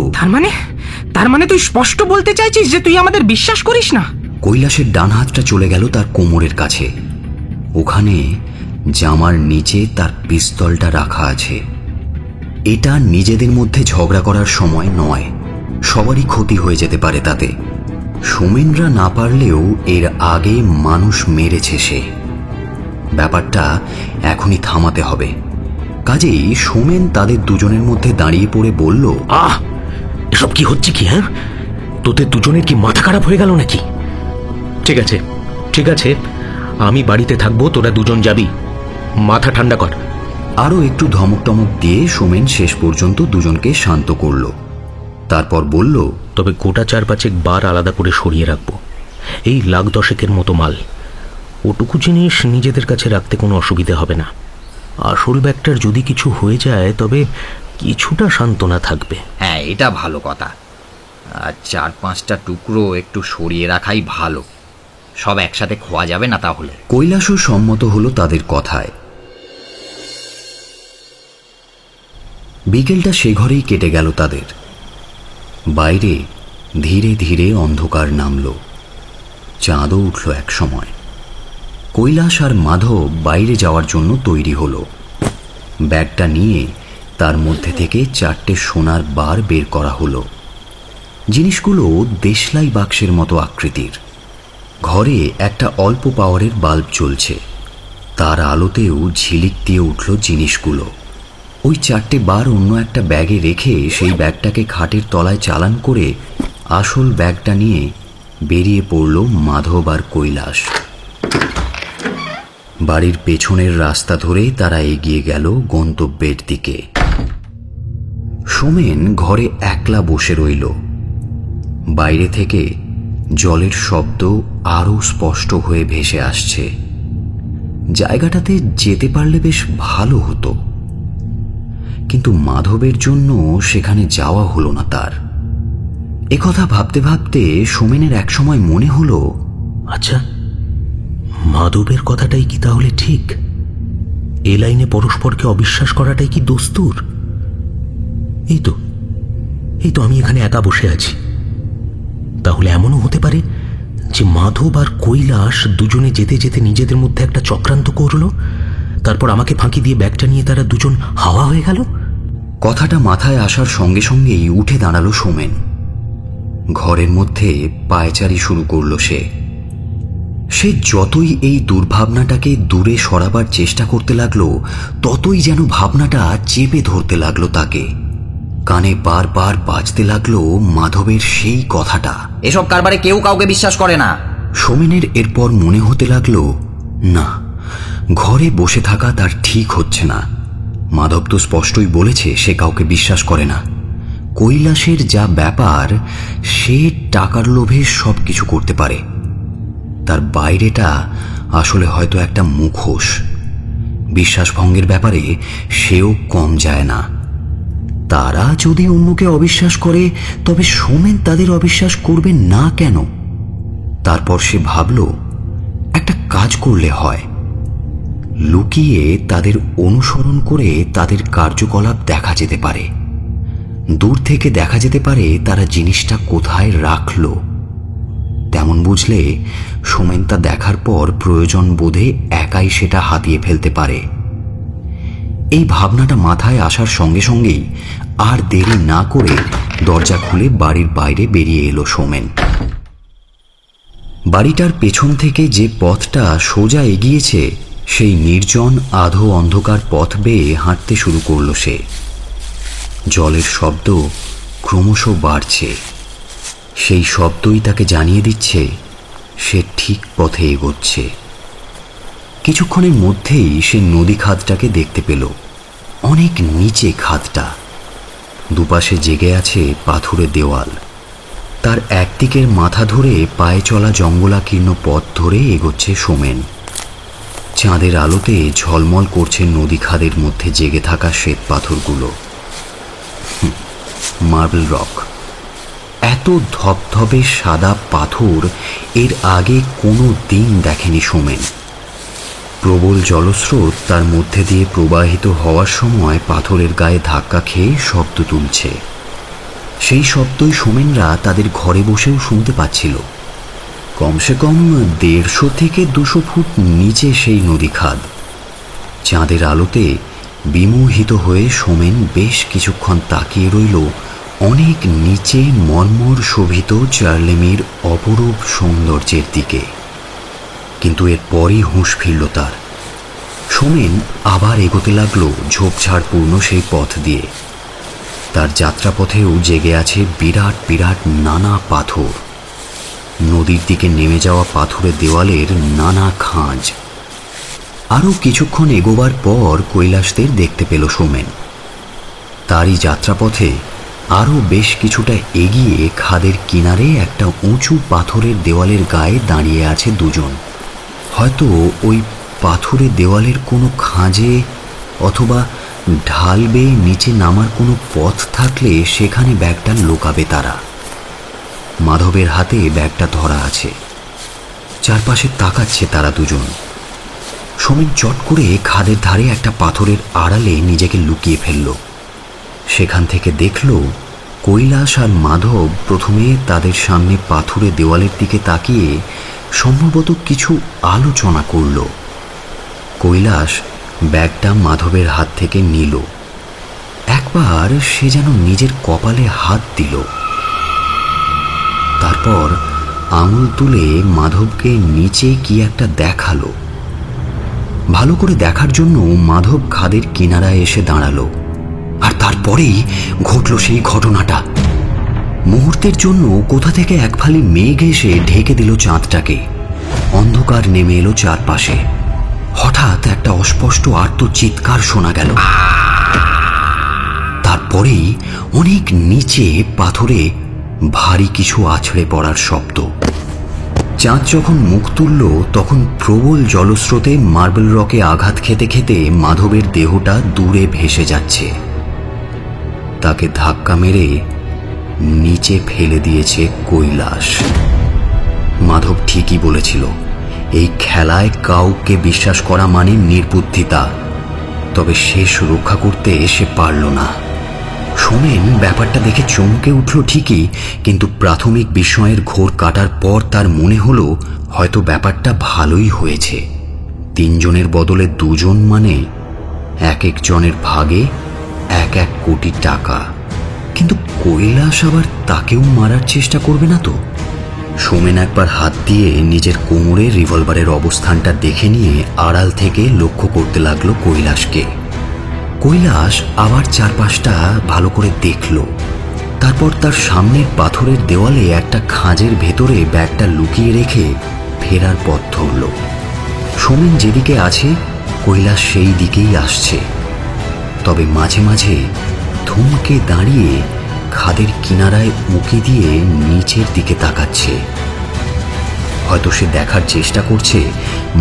Speaker 2: তার মানে তুই স্পষ্ট বলতে চাইছিস যে তুই আমাদের বিশ্বাস করিস না?
Speaker 1: কৈলাসের ডান হাতটা চলে গেল তার কোমরের কাছে। ওখানে জামার নিচে তার পিস্তলটা রাখা আছে। এটা নিজেদের মধ্যে ঝগড়া করার সময় নয়, সবারই ক্ষতি হয়ে যেতে পারে তাতে। সোমেনরা না পারলেও এর আগে মানুষ মেরেছে সে। ব্যাপারটা এখনই থামাতে হবে। কাজেই সোমেন তাদের দুজনের মধ্যে দাঁড়িয়ে পড়ে বলল,
Speaker 3: এসব কি হচ্ছে কি? হ্যাঁ, তোদের দুজনের কি মাথা খারাপ হয়ে গেল নাকি? ঠিক আছে ঠিক আছে, আমি বাড়িতে থাকবো, তোরা দুজন যাবি। মাথা ঠান্ডা কর।
Speaker 1: আরও একটু ধমক টমক দিয়ে সোমেন শেষ পর্যন্ত দুজনকে শান্ত করল। তারপর বলল,
Speaker 3: তবে গোটা 4-5 বার আলাদা করে সরিয়ে রাখবো। এই লাখ 10 মতো মাল, ওটুকু জিনিস নিজেদের কাছে রাখতে কোনো অসুবিধে হবে না। আসল ব্যাগটার যদি কিছু হয়ে যায় তবে কিছুটা সান্ত্বনা থাকবে।
Speaker 4: হ্যাঁ, এটা ভালো কথা। আর 4-5টা টুকরো একটু সরিয়ে রাখাই ভালো, সব একসাথে খোয়া যাবে না তাহলে।
Speaker 1: কৈলাসও সম্মত হলো তাদের কথায়। বিকেলটা সে ঘরেই কেটে গেল তাদের। বাইরে ধীরে ধীরে অন্ধকার নামল, চাঁদও উঠল এক সময়। কৈলাস আর মাধব বাইরে যাওয়ার জন্য তৈরি হলো। ব্যাগটা নিয়ে তার মধ্যে থেকে 4টে সোনার বার বের করা হলো। জিনিসগুলো দেশলাই বাক্সের মতো আকৃতির। ঘরে একটা অল্প পাওয়ারের বাল্ব জ্বলছে, তার আলোতেও ঝিলিক দিয়ে উঠল জিনিসগুলো। ওই 4টে বার অন্য একটা ব্যাগে রেখে সেই ব্যাগটাকে খাটের তলায় চালান করে আসল ব্যাগটা নিয়ে বেরিয়ে পড়ল মাধব আর কৈলাস। বাড়ির পেছনের রাস্তা ধরে তারা এগিয়ে গেল গন্তব্যের দিকে। সোমেন ঘরে একলা বসে রইল। বাইরে থেকে জলের শব্দ আরো স্পষ্ট হয়ে ভেসে আসছে। জায়গাটাতে যেতে পারলে বেশ ভালো হতো, কিন্তু মাধবের জন্য সেখানে যাওয়া হলো না তার। একথা ভাবতে ভাবতে সোমেনের একসময় মনে হলো,
Speaker 3: আচ্ছা, মাধবের কথাটাই কি তাহলে ঠিক? এ লাইনে পরস্পরকে অবিশ্বাস করাটাই কি দস্তুর? এই তো আমি এখানে একা বসে আছি। তাহলে এমনও হতে পারে যে মাধব আর কৈলাস দুজনে যেতে যেতে নিজেদের মধ্যে একটা চক্রান্ত করলো, তারপর আমাকে ফাঁকি দিয়ে ব্যাগটা নিয়ে তারা দুজন হাওয়া হয়ে গেল।
Speaker 1: কথাটা মাথায় আসার সঙ্গে সঙ্গেই উঠে দাঁড়ালো সোমেন। ঘরের মধ্যে পায়চারি শুরু করলো সে। যতই এই দুর্ভাবনাটাকে দূরে সরাবার চেষ্টা করতে লাগলো, ততই যেন ভাবনাটা চেপে ধরতে লাগলো তাকে। কানে বারবার বাজতে লাগলো মাধবের সেই কথাটা,
Speaker 4: এসব কারবারে কেউ কাউকে বিশ্বাস করে না।
Speaker 1: সোমেনের এরপর মনে হতে লাগলো, না, ঘরে বসে থাকা তার ঠিক হচ্ছে না। মাধব তো স্পষ্টই বলেছে সে কাউকে বিশ্বাস করে না। কৈলাসের যা ব্যাপার, সে টাকার লোভে সবকিছু করতে পারে। তার বাইরেটা আসলে হয়তো একটা মুখোশ। বিশ্বাসভঙ্গের ব্যাপারে সেও কম যায় না। তারা যদি অন্যকে অবিশ্বাস করে, তবে সোমেন তাদের অবিশ্বাস করবে না কেন? তারপর সে ভাবল, একটা কাজ করলে হয়। লুকিয়ে তাদের অনুসরণ করে তাদের কার্যকলাপ দেখা যেতে পারে। দূর থেকে দেখা যেতে পারে তারা জিনিসটা কোথায় রাখল। তেমন বুঝলে সোমেন তা দেখার পর প্রয়োজন বোধে একাই সেটা হাতিয়ে ফেলতে পারে। এই ভাবনাটা মাথায় আসার সঙ্গে সঙ্গেই আর দেরি না করে দরজা খুলে বাড়ির বাইরে বেরিয়ে এলো সোমেন। বাড়িটার পেছন থেকে যে পথটা সোজা এগিয়েছে, সেই নির্জন আধো অন্ধকার পথ বেয়ে হাঁটতে শুরু করল সে। জলের শব্দ ক্রমশ বাড়ছে। সেই শব্দই তাকে জানিয়ে দিচ্ছে সে ঠিক পথে এগোচ্ছে। কিছুক্ষণের মধ্যেই সে নদী খাদটাকে দেখতে পেল। অনেক নিচে খাদটা, দুপাশে জেগে আছে পাথুরে দেওয়াল। তার একদিকের মাথা ধরে পায়ে চলা জঙ্গলাকীর্ণ পথ ধরে এগোচ্ছে সোমেন। চাঁদের আলোতে ঝলমল করছে নদী খাদের মধ্যে জেগে থাকা শ্বেত পাথরগুলো। Marble rock. এত ধবধবে সাদা পাথর এর আগে কোনো দিন দেখেনি সোমেন। প্রবল জলস্রোত তার মধ্যে দিয়ে প্রবাহিত হওয়ার সময় পাথরের গায়ে ধাক্কা খেয়ে শব্দ তুলছে। সেই শব্দই সোমেনরা তাদের ঘরে বসেও শুনতে পাচ্ছিল। কমসে কম 150 থেকে 200 ফুট নিচে সেই নদী খাদ। চাঁদের আলোতে বিমোহিত হয়ে সোমেন বেশ কিছুক্ষণ তাকিয়ে রইল অনেক নিচে মর্মর শোভিত চার্লেমির অপরূপ সৌন্দর্যের দিকে। কিন্তু এরপরই হুঁশ ফিরল তার। সোমেন আবার এগোতে লাগলো ঝোপঝাড়পূর্ণ সেই পথ দিয়ে। তার যাত্রাপথেও জেগে আছে বিরাট বিরাট নানা পাথর। নদীর দিকে নেমে যাওয়া পাথুরে দেওয়ালের নানা খাঁজ। আরও কিছুক্ষণ এগোবার পর কৈলাসদের দেখতে পেল সোমেন। তারই যাত্রাপথে আরও বেশ কিছুটা এগিয়ে খাদের কিনারে একটা উঁচু পাথরের দেওয়ালের গায়ে দাঁড়িয়ে আছে দুজন। হয়তো ওই পাথরের দেওয়ালের কোনো খাঁজে অথবা ঢাল বেয়ে নিচে নামার কোনো পথ থাকলে সেখানে ব্যাগটা লুকাবে তারা। মাধবের হাতে ব্যাগটা ধরা আছে। চারপাশে তাকাচ্ছে তারা দুজন। সমীর চট করে খাদের ধারে একটা পাথরের আড়ালে নিজেকে লুকিয়ে ফেলল। সেখান থেকে দেখল কৈলাস আর মাধব প্রথমে তাদের সামনে পাথুরে দেওয়ালের দিকে তাকিয়ে সম্ভবত কিছু আলোচনা করল। কৈলাস ব্যাগটা মাধবের হাত থেকে নিল। একবার সে যেন নিজের কপালে হাত দিল, তারপর আঙুল তুলে মাধবকে নিচে কি একটা দেখালো। ভালো করে দেখার জন্য মাধব খাদের কিনারায় এসে দাঁড়ালো। আর তারপরেই ঘটল সেই ঘটনাটা। মুহূর্তের জন্য কোথা থেকে এক ফালি মেঘ এসে ঢেকে দিল চাঁদটাকে। অন্ধকার নেমে এলো চারপাশে। হঠাৎ একটা অস্পষ্ট আর্ত চিৎকার শোনা গেল। তারপরেই অনেক নিচে পাথরে ভারী কিছু আছড়ে পড়ার শব্দ। চাঁদ যখন মুখ তুলল তখন প্রবল জলস্রোতে মার্বেল রকে আঘাত খেতে খেতে মাধবের দেহটা দূরে ভেসে যাচ্ছে। তাকে ধাক্কা মেরে নিচে ফেলে দিয়েছে কৈলাস। মাধব ঠিকই বলেছিল, এই খেলায় কাউকে বিশ্বাস করা মানে নির্বুদ্ধিতা। তবে শেষ রক্ষা করতে সে পারল না। সোমেন ব্যাপারটা দেখে চমকে উঠল ঠিকই, কিন্তু প্রাথমিক বিস্ময়ের ঘোর কাটার পর তার মনে হলো হয়তো ব্যাপারটা ভালোই হয়েছে। 3 জনের বদলে 2 জন মানে এক একজনের ভাগে 1-1 কোটি টাকা। কিন্তু কৈলাস আবার তাকেও মারার চেষ্টা করবে না তো? সোমেন একবার হাত দিয়ে নিজের কোমরে রিভলভারের অবস্থানটা দেখে নিয়ে আড়াল থেকে লক্ষ্য করতে লাগলো কৈলাসকে। কৈলাস আবার চারপাশটা ভালো করে দেখল। তারপর তার সামনের পাথরের দেওয়ালে একটা খাঁজের ভেতরে ব্যাগটা লুকিয়ে রেখে ফেরার পথ ধরল। সোমেন যেদিকে আছে কৈলাস সেই দিকেই আসছে। তবে মাঝে মাঝে থমকে দাঁড়িয়ে খাদের কিনারায় উঁকি দিয়ে নিচের দিকে তাকাচ্ছে। হয়তো সে দেখার চেষ্টা করছে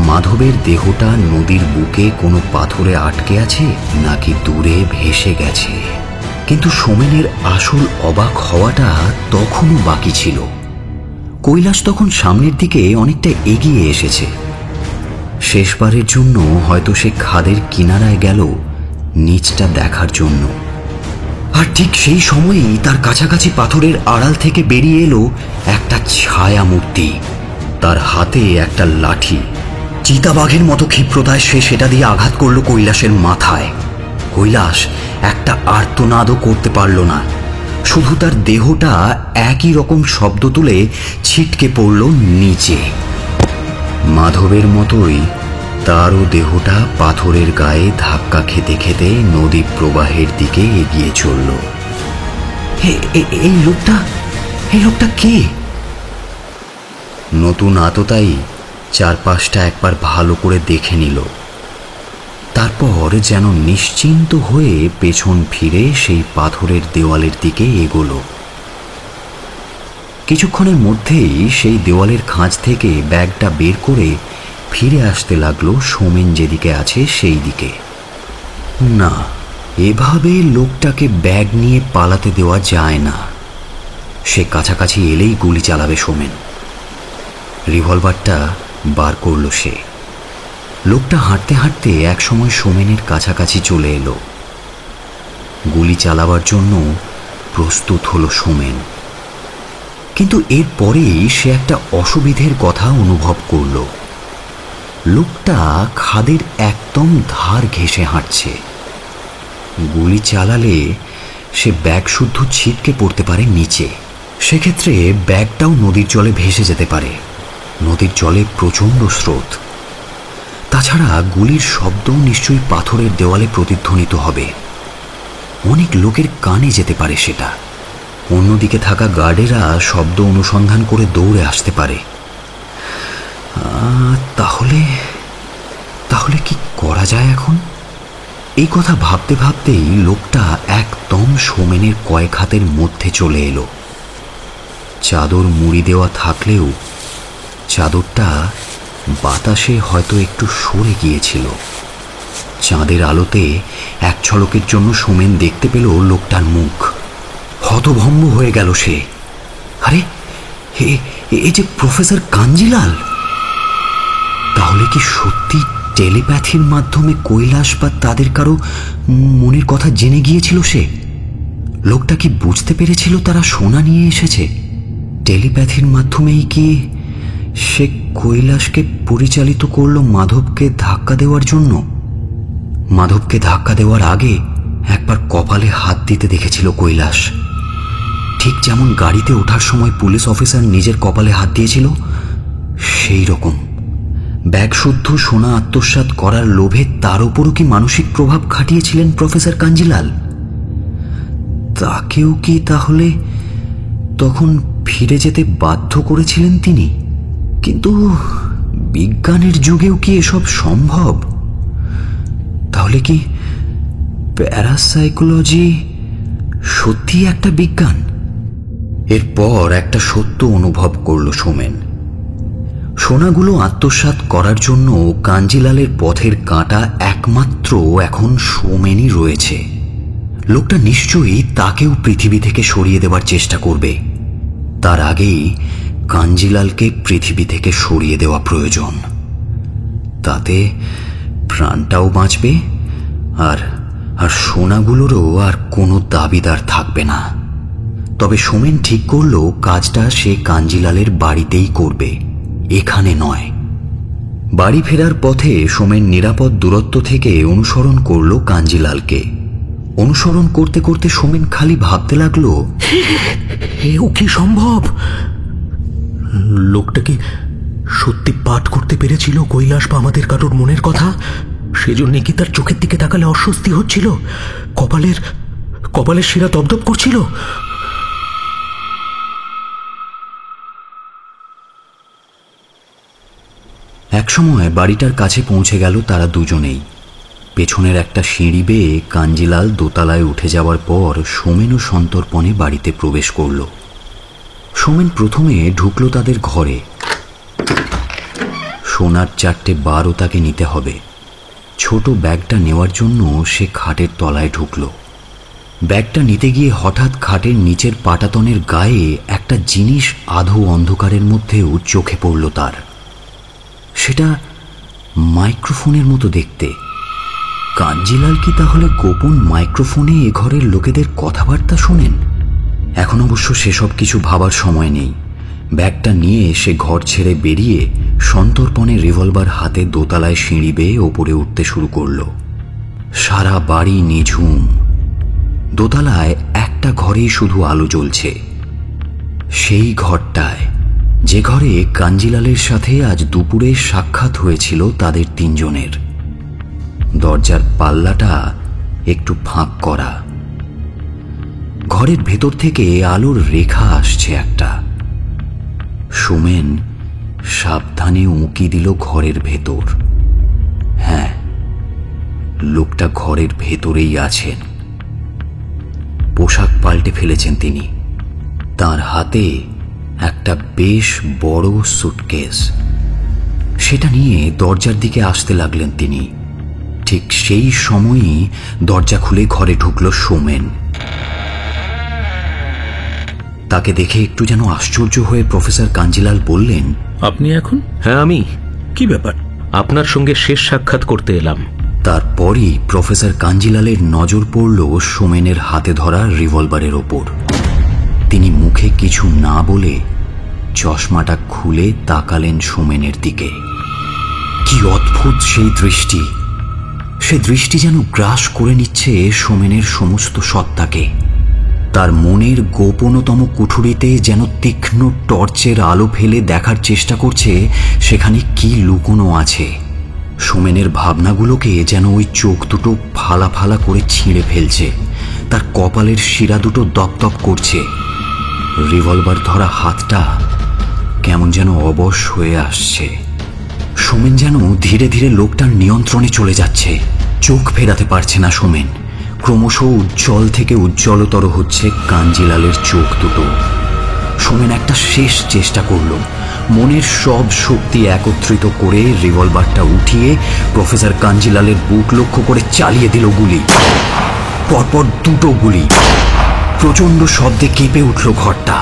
Speaker 1: মাধবের দেহটা নদীর বুকে কোনো পাথরে আটকে আছে নাকি দূরে ভেসে গেছে। কিন্তু সোমেনের আসল অবাক হওয়াটা তখনও বাকি ছিল। কৈলাস তখন সামনের দিকে অনেকটা এগিয়ে এসেছে। শেষবারের জন্য হয়তো সে খাদের কিনারায় গেল নিচটা দেখার জন্য। আর ঠিক সেই সময়েই তার কাছাকাছি পাথরের আড়াল থেকে বেরিয়ে এলো একটা ছায়া মূর্তি। তার হাতে একটা লাঠি। চিতাবাঘের মতো ক্ষিপ্রতায় সে সেটা দিয়ে আঘাত করল কৈলাসের মাথায়। কৈলাস একটা আর্তনাদও করতে পারল না, শুধু তার দেহটা একই রকম শব্দ তুলে ছিটকে পড়ল নিচে। মাধবের মতোই তারও দেহটা পাথরের গায়ে ধাক্কা খেতে খেতে নদী প্রবাহের দিকে এগিয়ে চলল। এই লোকটা কে? নতুন আততায়ী চারপাশটা একবার ভালো করে দেখে নিল। তারপর যেন নিশ্চিন্ত হয়ে পেছন ফিরে সেই পাথরের দেওয়ালের দিকে এগোলো। কিছুক্ষণের মধ্যেই সেই দেওয়ালের খাঁজ থেকে ব্যাগটা বের করে ফিরে আসতে লাগলো সোমেন যেদিকে আছে সেই দিকে। না, এভাবে লোকটাকে ব্যাগ নিয়ে পালাতে দেওয়া যায় না। সে কাছাকাছি এলেই গুলি চালাবে সোমেন। রিভলভারটা বার করল সে। লোকটা হাঁটতে হাঁটতে একসময় সোমেনের কাছাকাছি চলে এলো। গুলি চালাবার জন্য প্রস্তুত হলো সোমেন। কিন্তু এরপরেই সে একটা অসুবিধের কথা অনুভব করল। লোকটা খাদের একদম ধার ঘেঁষে হাঁটছে। গুলি চালালে সে ব্যাগ শুদ্ধ ছিটকে পড়তে পারে নিচে। সেক্ষেত্রে ব্যাগটাও নদীর জলে ভেসে যেতে পারে। নদীর জলে প্রচণ্ড স্রোত। তাছাড়া গুলির শব্দও নিশ্চয়ই পাথরের দেওয়ালে প্রতিধ্বনিত হবে। অনেক লোকের কানে যেতে পারে সেটা। অন্যদিকে থাকা গার্ডেরা শব্দ অনুসন্ধান করে দৌড়ে আসতে পারে। তাহলে কি করা যায় এখন? এই কথা ভাবতে ভাবতেই লোকটা একদম সোমেনের কয়েক হাতের মধ্যে চলে এলো। চাদর মুড়ি দেওয়া থাকলেও চাদরটা বাতাসে হয়তো একটু সরে গিয়েছিল। চাঁদের আলোতে এক ঝলকের জন্য সোমেন দেখতে পেল লোকটার মুখ। হতভম্ব হয়ে গেল সে। আরে এই যে প্রফেসর কাঞ্জিলাল, তাহলে কি সত্যি টেলিপ্যাথির মাধ্যমে কৈলাস বা তাদের কারো মনের কথা জেনে গিয়েছিল সে? লোকটা কি বুঝতে পেরেছিল তারা সোনা নিয়ে এসেছে? টেলিপ্যাথির মাধ্যমেই কি সে কৈলাসকে পরিচালিত করলো মাধবকে ধাক্কা দেওয়ার জন্য? মাধবকে ধাক্কা দেওয়ার আগে একবার কপালে হাত দিতে দেখেছিল কৈলাস, ঠিক যেমন গাড়িতে ওঠার সময় পুলিশ অফিসার নিজের কপালে হাত দিয়েছিল সেই রকম। ব্যাগ শুদ্ধ সোনা আত্মসাৎ করার লোভে তার উপরও কি মানসিক প্রভাব খাটিয়েছিলেন প্রফেসর কাঞ্জিলাল? তাকেও কি তাহলে তখন ফিরে যেতে বাধ্য করেছিলেন তিনি? কিন্তু বিজ্ঞানের যুগেও কি এসব সম্ভব? তাহলে কি প্যারাসাইকোলজি সত্যি একটা বিজ্ঞান? এরপর একটা সত্য অনুভব করল সোমেন। সোনাগুলো আত্মসাৎ করার জন্য কাঞ্জিলালের পথের কাঁটা একমাত্র এখন সোমেনই রয়েছে। লোকটা নিশ্চয়ই তাকেও পৃথিবী থেকে সরিয়ে দেওয়ার চেষ্টা করবে। তার আগেই কাঞ্জিলালকে পৃথিবী থেকে সরিয়ে দেওয়া প্রয়োজন। তাতে প্রাণটাও বাঁচবে, আর সোনাগুলোরও আর কোনো দাবিদার থাকবে না। তবে সোমেন ঠিক করল কাজটা সে কাঞ্জিলালের বাড়িতেই করবে, এখানে নয়। বাড়ি ফেরার পথে সোমেন নিরাপদ দূরত্ব থেকে অনুসরণ করল কাঞ্জিলালকে। অনুসরণ করতে করতে সোমেন খালি ভাবতে লাগলো,
Speaker 3: এও কি সম্ভব? লোকটা কি সত্যি পাঠ করতে পেরেছিল কৈলাস বা আমাদের কারোর মনের কথা? সেজন্য কি তার চোখের দিকে তাকালে অস্বস্তি হচ্ছিল? কপালের শিরা দপদপ করছিল?
Speaker 1: একসময় বাড়িটার কাছে পৌঁছে গেল তারা দুজনেই। পেছনের একটা সিঁড়ি বেয়ে কাঞ্জিলাল দোতলায় উঠে যাওয়ার পর সোমেন ও সন্তর্পণে বাড়িতে প্রবেশ করল। সোমেন প্রথমে ঢুকল তাদের ঘরে। সোনার 4টে বারও তাকে নিতে হবে। ছোট ব্যাগটা নেওয়ার জন্য সে খাটের তলায় ঢুকল। ব্যাগটা নিতে গিয়ে হঠাৎ খাটের নিচের পাটাতনের গায়ে একটা জিনিস আধো অন্ধকারের মধ্যেও চোখে পড়ল তার। সেটা মাইক্রোফোনের মতো দেখতে। কাঞ্জিলাল কি তাহলে গোপন মাইক্রোফোনে এ ঘরের লোকেদের কথাবার্তা শোনেন? এখন অবশ্য সেসব কিছু ভাবার সময় নেই। ব্যাগটা নিয়ে সে ঘর ছেড়ে বেরিয়ে সন্তর্পণে রিভলভার হাতে দোতলায় সিঁড়ি বেয়ে ওপরে উঠতে শুরু করল। সারা বাড়ি নিঝুম। দোতলায় একটা ঘরেই শুধু আলো জ্বলছে, সেই ঘরটায় যে ঘরে কাঞ্জিলালের সাথে আজ দুপুরে সাক্ষাৎ হয়েছিল তাদের তিনজনের। দরজার পাল্লাটা একটু ফাঁক করা। ঘরের ভেতর থেকে আলোর রেখা আসছে একটা। সোমেন সাবধানে উঁকি দিল ঘরের ভেতর। হ্যাঁ, লোকটা ঘরের ভেতরেই আছেন। পোশাক পাল্টে ফেলেছেন তিনি। তার হাতে একটা বেশ বড় সুটকেস। সেটা নিয়ে দরজার দিকে আসতে লাগলেন তিনি। ঠিক সেই সময়ই দরজা খুলে ঘরে ঢুকল সোমেন। তাকে দেখে একটু যেন আশ্চর্য হয়ে প্রফেসর কাঞ্জিলাল বললেন,
Speaker 6: আপনি এখন?
Speaker 3: হ্যাঁ, আমি।
Speaker 6: কি ব্যাপার?
Speaker 3: আপনার সঙ্গে শেষ সাক্ষাৎ করতে এলাম।
Speaker 1: তারপরই প্রফেসর কাঞ্জিলালের নজর পড়ল সোমেনের হাতে ধরা রিভলভারের ওপর। তিনি মুখে কিছু না বলে চশমাটা খুলে তাকালেন সোমেনের দিকে। কি অদ্ভুত সেই দৃষ্টি! সে দৃষ্টি যেন গ্রাস করে নিচ্ছে সোমেনের সমস্ত সত্তাকে। তার মনের গোপনতম কুঠুরিতে যেন তীক্ষ্ণ টর্চের আলো ফেলে দেখার চেষ্টা করছে সেখানে কি লুকোনো আছে। সোমেনের ভাবনাগুলোকে যেন ওই চোখ দুটো ফালা ফালা করে ছিঁড়ে ফেলছে। তার কপালের শিরা দুটো দপদপ করছে। রিভলভার ধরা হাতটা কেমন যেন অবশ হয়ে আসছে। সোমেন যেন ধীরে ধীরে লোকটার নিয়ন্ত্রণে চলে যাচ্ছে। চোখ ফেরাতে পারছে না সোমেন। ক্রমশ উজ্জ্বল থেকে উজ্জ্বলতর হচ্ছে কাঞ্জিলালের চোখ দুটো। সোমেন একটা শেষ চেষ্টা করল। মনের সব শক্তি একত্রিত করে রিভলভারটা উঠিয়ে প্রফেসর কাঞ্জিলালের বুক লক্ষ্য করে চালিয়ে দিল গুলি। পরপর দুটো গুলি। প্রচণ্ড শব্দে কেঁপে উঠল ঘরটা।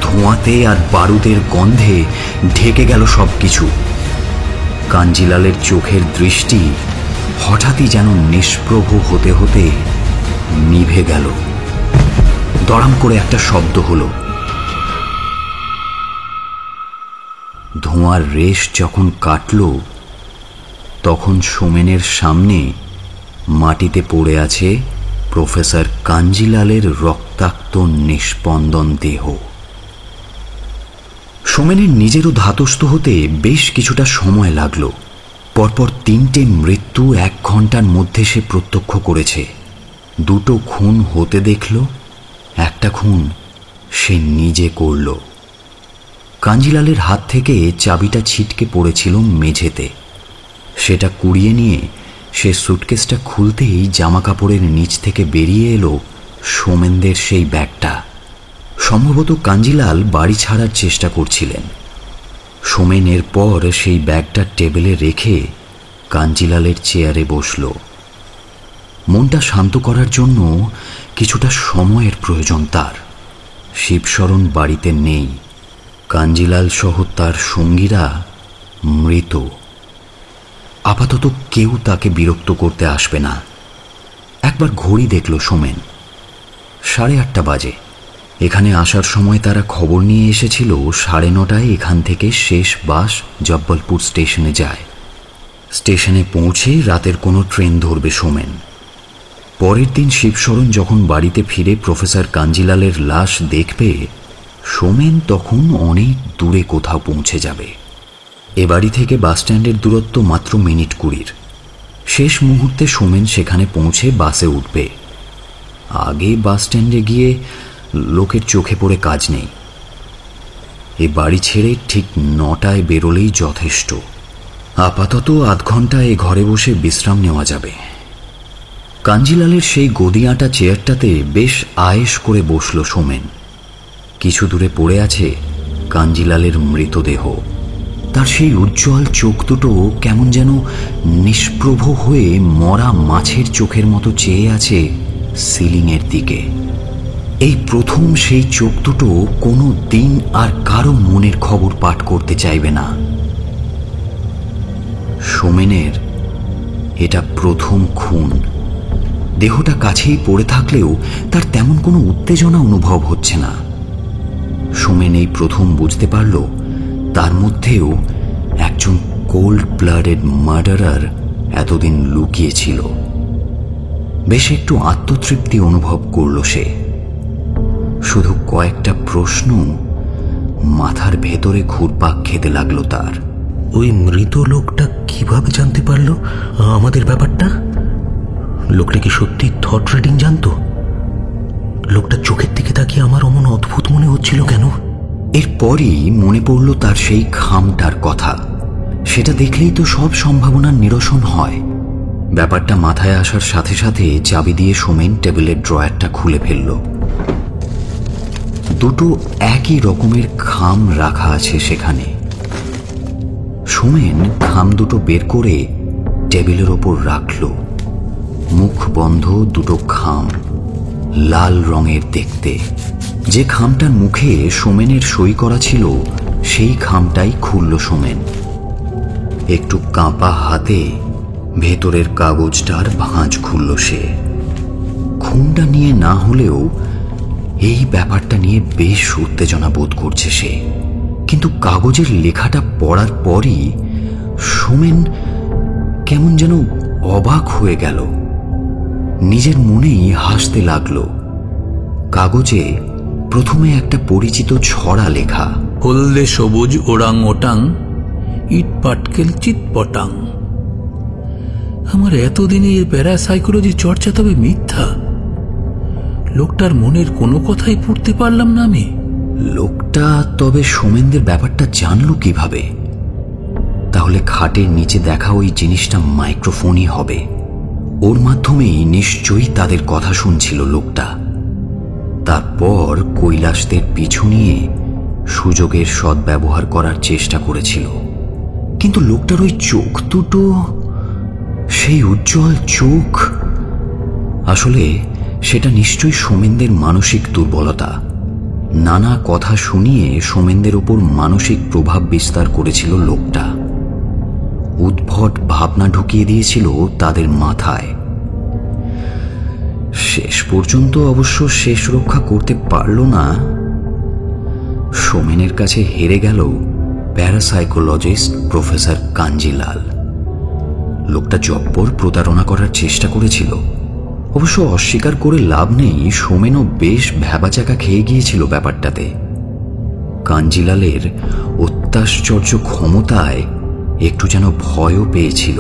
Speaker 1: ধোঁয়াতে আর বারুদের গন্ধে ঢেকে গেল সবকিছু। কাঞ্জিলালের চোখের দৃষ্টি হঠাৎই যেন নিষ্প্রভ হতে হতে নিভে গেল। দড়াম করে একটা শব্দ হলো। ধোঁয়ার রেশ যখন কাটল, তখন সোমেনের সামনে মাটিতে পড়ে আছে প্রফেসর কাঞ্জিলালের রক্তাক্ত নিষ্পন্দন দেহ। সোমেনের নিজেরও ধাতস্থ হতে বেশ কিছুটা সময় লাগলো। পরপর 3টে মৃত্যু 1 ঘন্টার মধ্যে সে প্রত্যক্ষ করেছে। 2টো খুন হতে দেখল, একটা খুন সে নিজে করল। কাঞ্জিলালের হাত থেকে চাবিটা ছিটকে পড়েছিল মেঝেতে। সেটা কুড়িয়ে নিয়ে সে সুটকেসটা খুলতেই জামা কাপড়ের নিচ থেকে বেরিয়ে এলো সোমেনদের সেই ব্যাগটা। সম্ভবত কাঞ্জিলাল বাড়ি ছাড়ার চেষ্টা করছিলেন। সোমেন এরপর সেই ব্যাগটা টেবিলে রেখে কাঞ্জিলালের চেয়ারে বসল। মনটা শান্ত করার জন্য কিছুটা সময়ের প্রয়োজন তার। শিবশরণ বাড়িতে নেই। কাঞ্জিলাল সহ তার সঙ্গীরা মৃত। আপাতত কেউ তাকে বিরক্ত করতে আসবে না। একবার ঘড়ি দেখল সোমেন। 8:30 বাজে। এখানে আসার সময় তারা খবর নিয়ে এসেছিল 9:30টায় এখান থেকে শেষ বাস জব্বলপুর স্টেশনে যায়। স্টেশনে পৌঁছে রাতের কোনো ট্রেন ধরবে সোমেন। পরের দিন শিবশরণ যখন বাড়িতে ফিরে প্রফেসর কাঞ্জিলালের লাশ দেখবে, সোমেন তখন অনেক দূরে কোথাও পৌঁছে যাবে। এ বাড়ি থেকে বাসস্ট্যান্ডের দূরত্ব মাত্র মিনিট 20। শেষ মুহূর্তে সোমেন সেখানে পৌঁছে বাসে উঠবে। আগে বাসস্ট্যান্ডে গিয়ে লোকের চোখে পড়ে কাজ নেই। এ বাড়ি ছেড়ে ঠিক 9টায় বেরোলেই যথেষ্ট। আপাতত 8 ঘন্টা এ ঘরে বসে বিশ্রাম নেওয়া যাবে। কাঞ্জিলালের সেই গদি আঁটা চেয়ারটাতে বেশ আয়েশ করে বসল সোমেন। কিছু দূরে পড়ে আছে কাঞ্জিলালের মৃতদেহ। তার সেই উজ্জ্বল চোখ দুটো কেমন যেন নিষ্প্রভ হয়ে মরা মাছের চোখের মতো চেয়ে আছে সিলিংয়ের দিকে। এই প্রথম সেই চোখ দুটো কোনো দিন আর কারো মনের খবর পাঠ করতে চাইবে না। সোমেনের এটা প্রথম খুন। দেহটা কাছেই পড়ে থাকলেও তার তেমন কোনো উত্তেজনা অনুভব হচ্ছে না। সোমেন এই প্রথম বুঝতে পারল তার মধ্যেও একজন কোল্ড ব্লাডেড মার্ডারার এতদিন লুকিয়েছিল। বেশ একটু আত্মতৃপ্তি অনুভব করল সে। শুধু কয়েকটা প্রশ্ন মাথার ভেতরে ঘুরপাক খেতে লাগলো তার।
Speaker 3: ওই মৃত লোকটা কিভাবে জানতে পারলো আমাদের ব্যাপারটা? লোকটা কি সত্যি থট রিডিং জানতো? লোকটা চোখের দিকে তাকিয়ে আমার অমন অদ্ভুত মনে হচ্ছিল কেন?
Speaker 1: এরপরই মনে পড়ল তার সেই খামটার কথা। সেটা দেখলেই তো সব সম্ভাবনার নিরসন হয়। ব্যাপারটা মাথায় আসার সাথে সাথে চাবি দিয়ে সোমেন টেবিলের ড্রয়ারটা খুলে ফেলল। 2টো একই রকমের খাম রাখা আছে সেখানে। সোমেন খাম 2টো বের করে টেবিলের ওপর রাখল। মুখ বন্ধ 2টো খাম, লাল রঙের দেখতে। যে খামটার মুখে সোমেনের সই করা ছিল সেই খামটাই খুলল সোমেন। একটু কাঁপা হাতে ভেতরের কাগজটার ভাঁজ খুলল সে। খুনটা নিয়ে না হলেও এই ব্যাপারটা নিয়ে বেশ উত্তেজনা বোধ করছে সে। কিন্তু কাগজের লেখাটা পড়ার পরই সোমেন কেমন যেন অবাক হয়ে গেল। নিজের মনেই হাসতে লাগল। কাগজে প্রথমে একটা পরিচিত ছড়া লেখা,
Speaker 5: হলদে সবুজ ওরাং ওটাং, ইট পাটকেল চিৎপটাং। আমার এতদিনে এর প্যারাসাইকোলজি চর্চা তবে মিথ্যা? লোকটার মনের কোনো কথাই পড়তে পারলাম না আমি।
Speaker 1: লোকটা তবে সোমেনদের ব্যাপারটা জানলো কিভাবে? তাহলে খাটের নিচে দেখা ওই জিনিসটা মাইক্রোফোনই হবে। ওর মাধ্যমেই নিশ্চয়ই তাদের কথা শুনছিল লোকটা। তারপর কৈলাসদের পিছু নিয়ে সুযোগের সদ্ব্যবহার করার চেষ্টা করেছিল। কিন্তু লোকটার ওই চোখ দুটো, সেই উজ্জ্বল চোখ, আসলে সেটা নিশ্চয়ই সোমেনদের মানসিক দুর্বলতা। নানা কথা শুনিয়ে সোমেনদের ওপর মানসিক প্রভাব বিস্তার করেছিল লোকটা। উদ্ভট ভাবনা ঢুকিয়ে দিয়েছিল তাদের মাথায়। শেষ পর্যন্ত অবশ্য শেষ রক্ষা করতে পারল না। সোমেনের কাছে হেরে গেল প্যারাসাইকোলজিস্ট প্রফেসর কাঞ্জিলাল। লোকটা জব্বর প্রতারণা করার চেষ্টা করেছিল। অবশ্য অস্বীকার করে লাভ নেই, সোমেনও বেশ ভ্যাবাচাকা খেয়ে গিয়েছিল ব্যাপারটাতে। কাঞ্জিলালের অত্যাশ্চর্য ক্ষমতায় একটু যেন ভয়ও পেয়েছিল।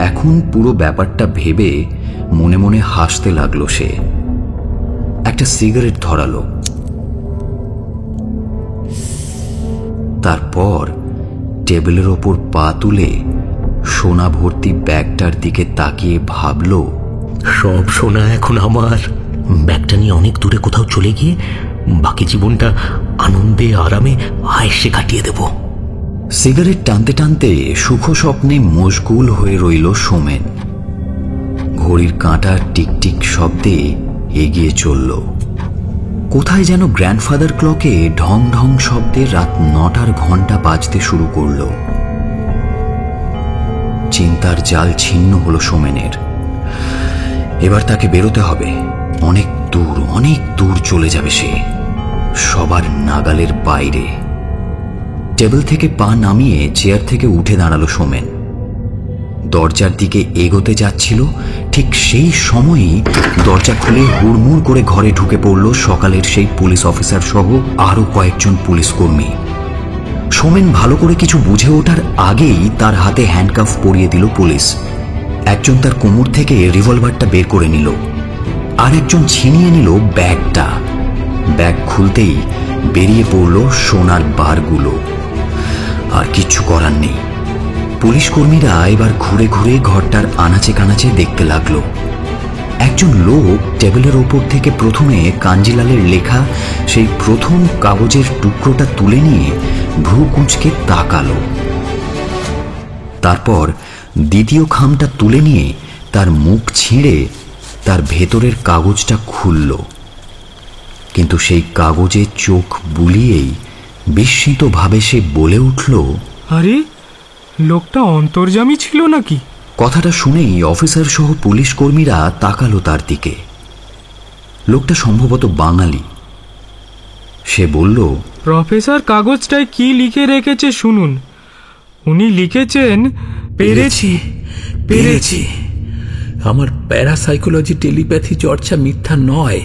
Speaker 1: এখন পুরো ব্যাপারটা ভেবে মনে মনে হাসতে লাগলো সে। একটা সিগারেট ধরালো, তারপর টেবিলের ওপর পা তুলে সোনা ভর্তি ব্যাগটার দিকে তাকিয়ে ভাবল,
Speaker 3: সব সোনা এখন আমার। ব্যাগটা নিয়ে অনেক দূরে কোথাও চলে গিয়ে বাকি জীবনটা আনন্দে আরামে আয়েসে কাটিয়ে দেব।
Speaker 1: সিগারেট টানতে টানতে সুখ স্বপ্নে মশগুল হয়ে রইল সোমেন। ঘড়ির কাঁটার টিকটিক শব্দে এগিয়ে চলল। কোথায় যেন গ্র্যান্ডফাদার ক্লকে ঢং ঢং শব্দে রাত 9টার ঘন্টা বাজতে শুরু করল। চিন্তার জাল ছিন্ন হলো সোমেনের। এবার তাকে বেরোতে হবে। অনেক দূর চলে যাবে সে, সবার নাগালের বাইরে। টেবিল থেকে পা নামিয়ে চেয়ার থেকে উঠে দাঁড়ালো সোমেন। দরজার দিকে এগোতে যাচ্ছিল, ঠিক সেই সময়ই দরজা খুলে হুড়মুড় করে ঘরে ঢুকে পড়ল সকালের সেই পুলিশ অফিসার সহ আরো কয়েকজন পুলিশ কর্মী। সোমেন ভালো করে কিছু বুঝে ওঠার আগেই তার হাতে হ্যান্ডকাফ পরিয়ে দিল পুলিশ। একজন তার কোমর থেকে রিভলভারটা বের করে নিল, আর একজন ছিনিয়ে নিল ব্যাগটা। ব্যাগ খুলতেই বেরিয়ে পড়ল সোনার বারগুলো। আর কিচ্ছু করার নেই। পুলিশ কর্মীরা এবার ঘুরে ঘুরে ঘরটার আনাচে কানাচে দেখতে লাগলো। একজন লোক টেবিলের ওপর থেকে প্রথমে কাঞ্জিলালের লেখা সেই প্রথম কাগজের টুকরোটা তুলে নিয়ে ভ্রু কুঁচকে তাকালো। তারপর দ্বিতীয় খামটা তুলে নিয়ে তার মুখ ছিঁড়ে তার ভেতরের কাগজটা খুলল। কিন্তু সেই কাগজে চোখ বুলিয়েই বিস্মিতভাবে সে বলে উঠল,
Speaker 2: আরে, লোকটা অন্তর্যামী ছিল নাকি?
Speaker 1: কথাটা শুনেই অফিসার সহ পুলিশ কর্মীরা তাকালো তার দিকে। লোকটা সম্ভবত বাঙালি। সে বলল,
Speaker 2: প্রফেসর কাগজটায় কি লিখে রেখেছে শুনুন। উনি লিখেছেন,
Speaker 6: পেরেছি। আমার প্যারাসাইকোলজি টেলিপ্যাথি চর্চা মিথ্যা নয়।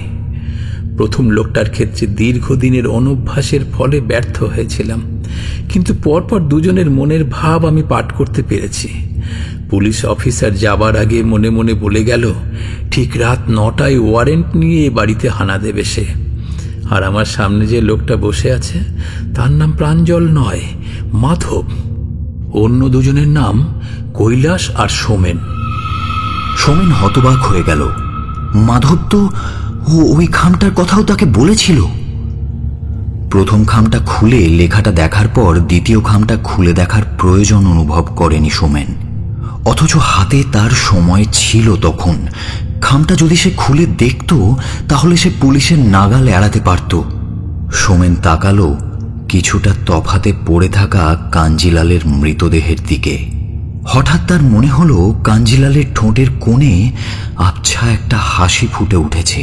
Speaker 6: প্রথম লোকটার ক্ষেত্রে দীর্ঘদিনের অনভ্যাসের ফলে ব্যর্থ হয়েছিলাম, কিন্তু পরপর দুজনের মনের ভাব আমি পাঠ করতে পেরেছি। পুলিশ অফিসার যাবার আগে মনে মনে বলে গেল, ঠিক রাত 9টায় ওয়ারেন্ট নিয়ে বাড়িতে হানা দেবে সে। আর আমার সামনে যে লোকটা বসে আছে তার নাম প্রাঞ্জল নয়, মাধব। অন্য দুজনের নাম কৈলাস আর সোমেন।
Speaker 1: সোমেন হতবাক হয়ে গেল। মাধব তো ওই খামটার কথাও তাকে বলেছিল। প্রথম খামটা খুলে লেখাটা দেখার পর দ্বিতীয় খামটা খুলে দেখার প্রয়োজন অনুভব করেনি সোমেন। অথচ হাতে তার সময় ছিল তখন। খামটা যদি সে খুলে দেখত তাহলে সে পুলিশের নাগাল এড়াতে পারত। সোমেন তাকালো কিছুটা তফাতে পড়ে থাকা কাঞ্জিলালের মৃতদেহের দিকে। হঠাৎ তার মনে হলো কাঞ্জিলালের ঠোঁটের কোণে আবছা একটা হাসি ফুটে উঠেছে।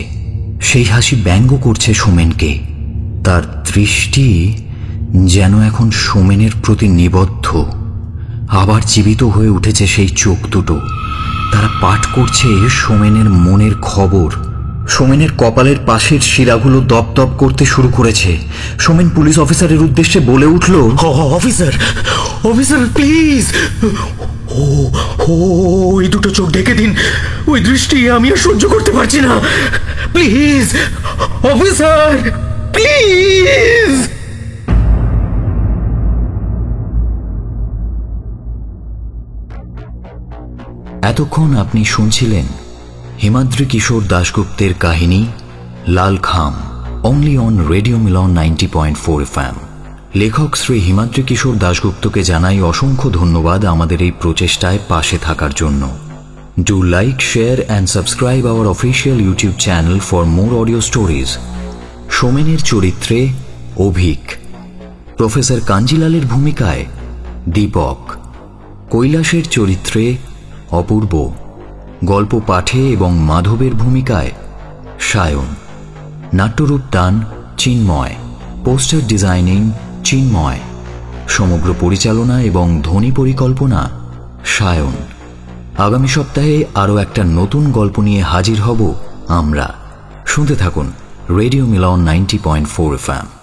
Speaker 1: সেই হাসি ব্যঙ্গ করছে সোমেনকে। তার দৃষ্টি যেন এখন সোমেনের প্রতি নিবদ্ধ। আবার জীবিত হয়ে উঠেছে সেই চোখ দুটো। তারা পাঠ করছে সোমেনের মনের খবর। সোমেনের কপালের পাশের শিরাগুলো দপদপ করতে শুরু করেছে। সোমেন পুলিশ অফিসারের উদ্দেশ্যে বলে উঠল,
Speaker 3: অফিসার প্লিজ, ওই দুটো চোখ ঢেকে দিন। ওই দৃষ্টি আমি আর সহ্য করতে পারছি না। Please officer, please.
Speaker 1: এতক্ষণ আপনি শুনছিলেন হিমাদ্রি কিশোর দাশগুপ্তের কাহিনী Lal Kham, only on radio Milan 90.4 FM। লেখক শ্রী হিমাদ্রি কিশোর দাশগুপ্তকে জানাই অসংখ্য ধন্যবাদ আমাদের এই প্রচেষ্টায় পাশে থাকার জন্য। Do like, share and subscribe our official YouTube channel for more audio stories. সোমেনের চরিত্রে অভিক, প্রফেসর কাঞ্জিলালের ভূমিকায় দীপক, কৈলাসের চরিত্রে অপূর্ব, গল্প পাঠে এবং মাধবের ভূমিকায় সায়ন, নাট্যরূপ দান চিন্ময়, পোস্টার ডিজাইনিং চিন্ময়, সমগ্র পরিচালনা এবং ধ্বনি পরিকল্পনা সায়ন। আগামী সপ্তাহে আরও একটা নতুন গল্প নিয়ে হাজির হব আমরা। শুনতে থাকুন রেডিও মিলন 90.4 FM।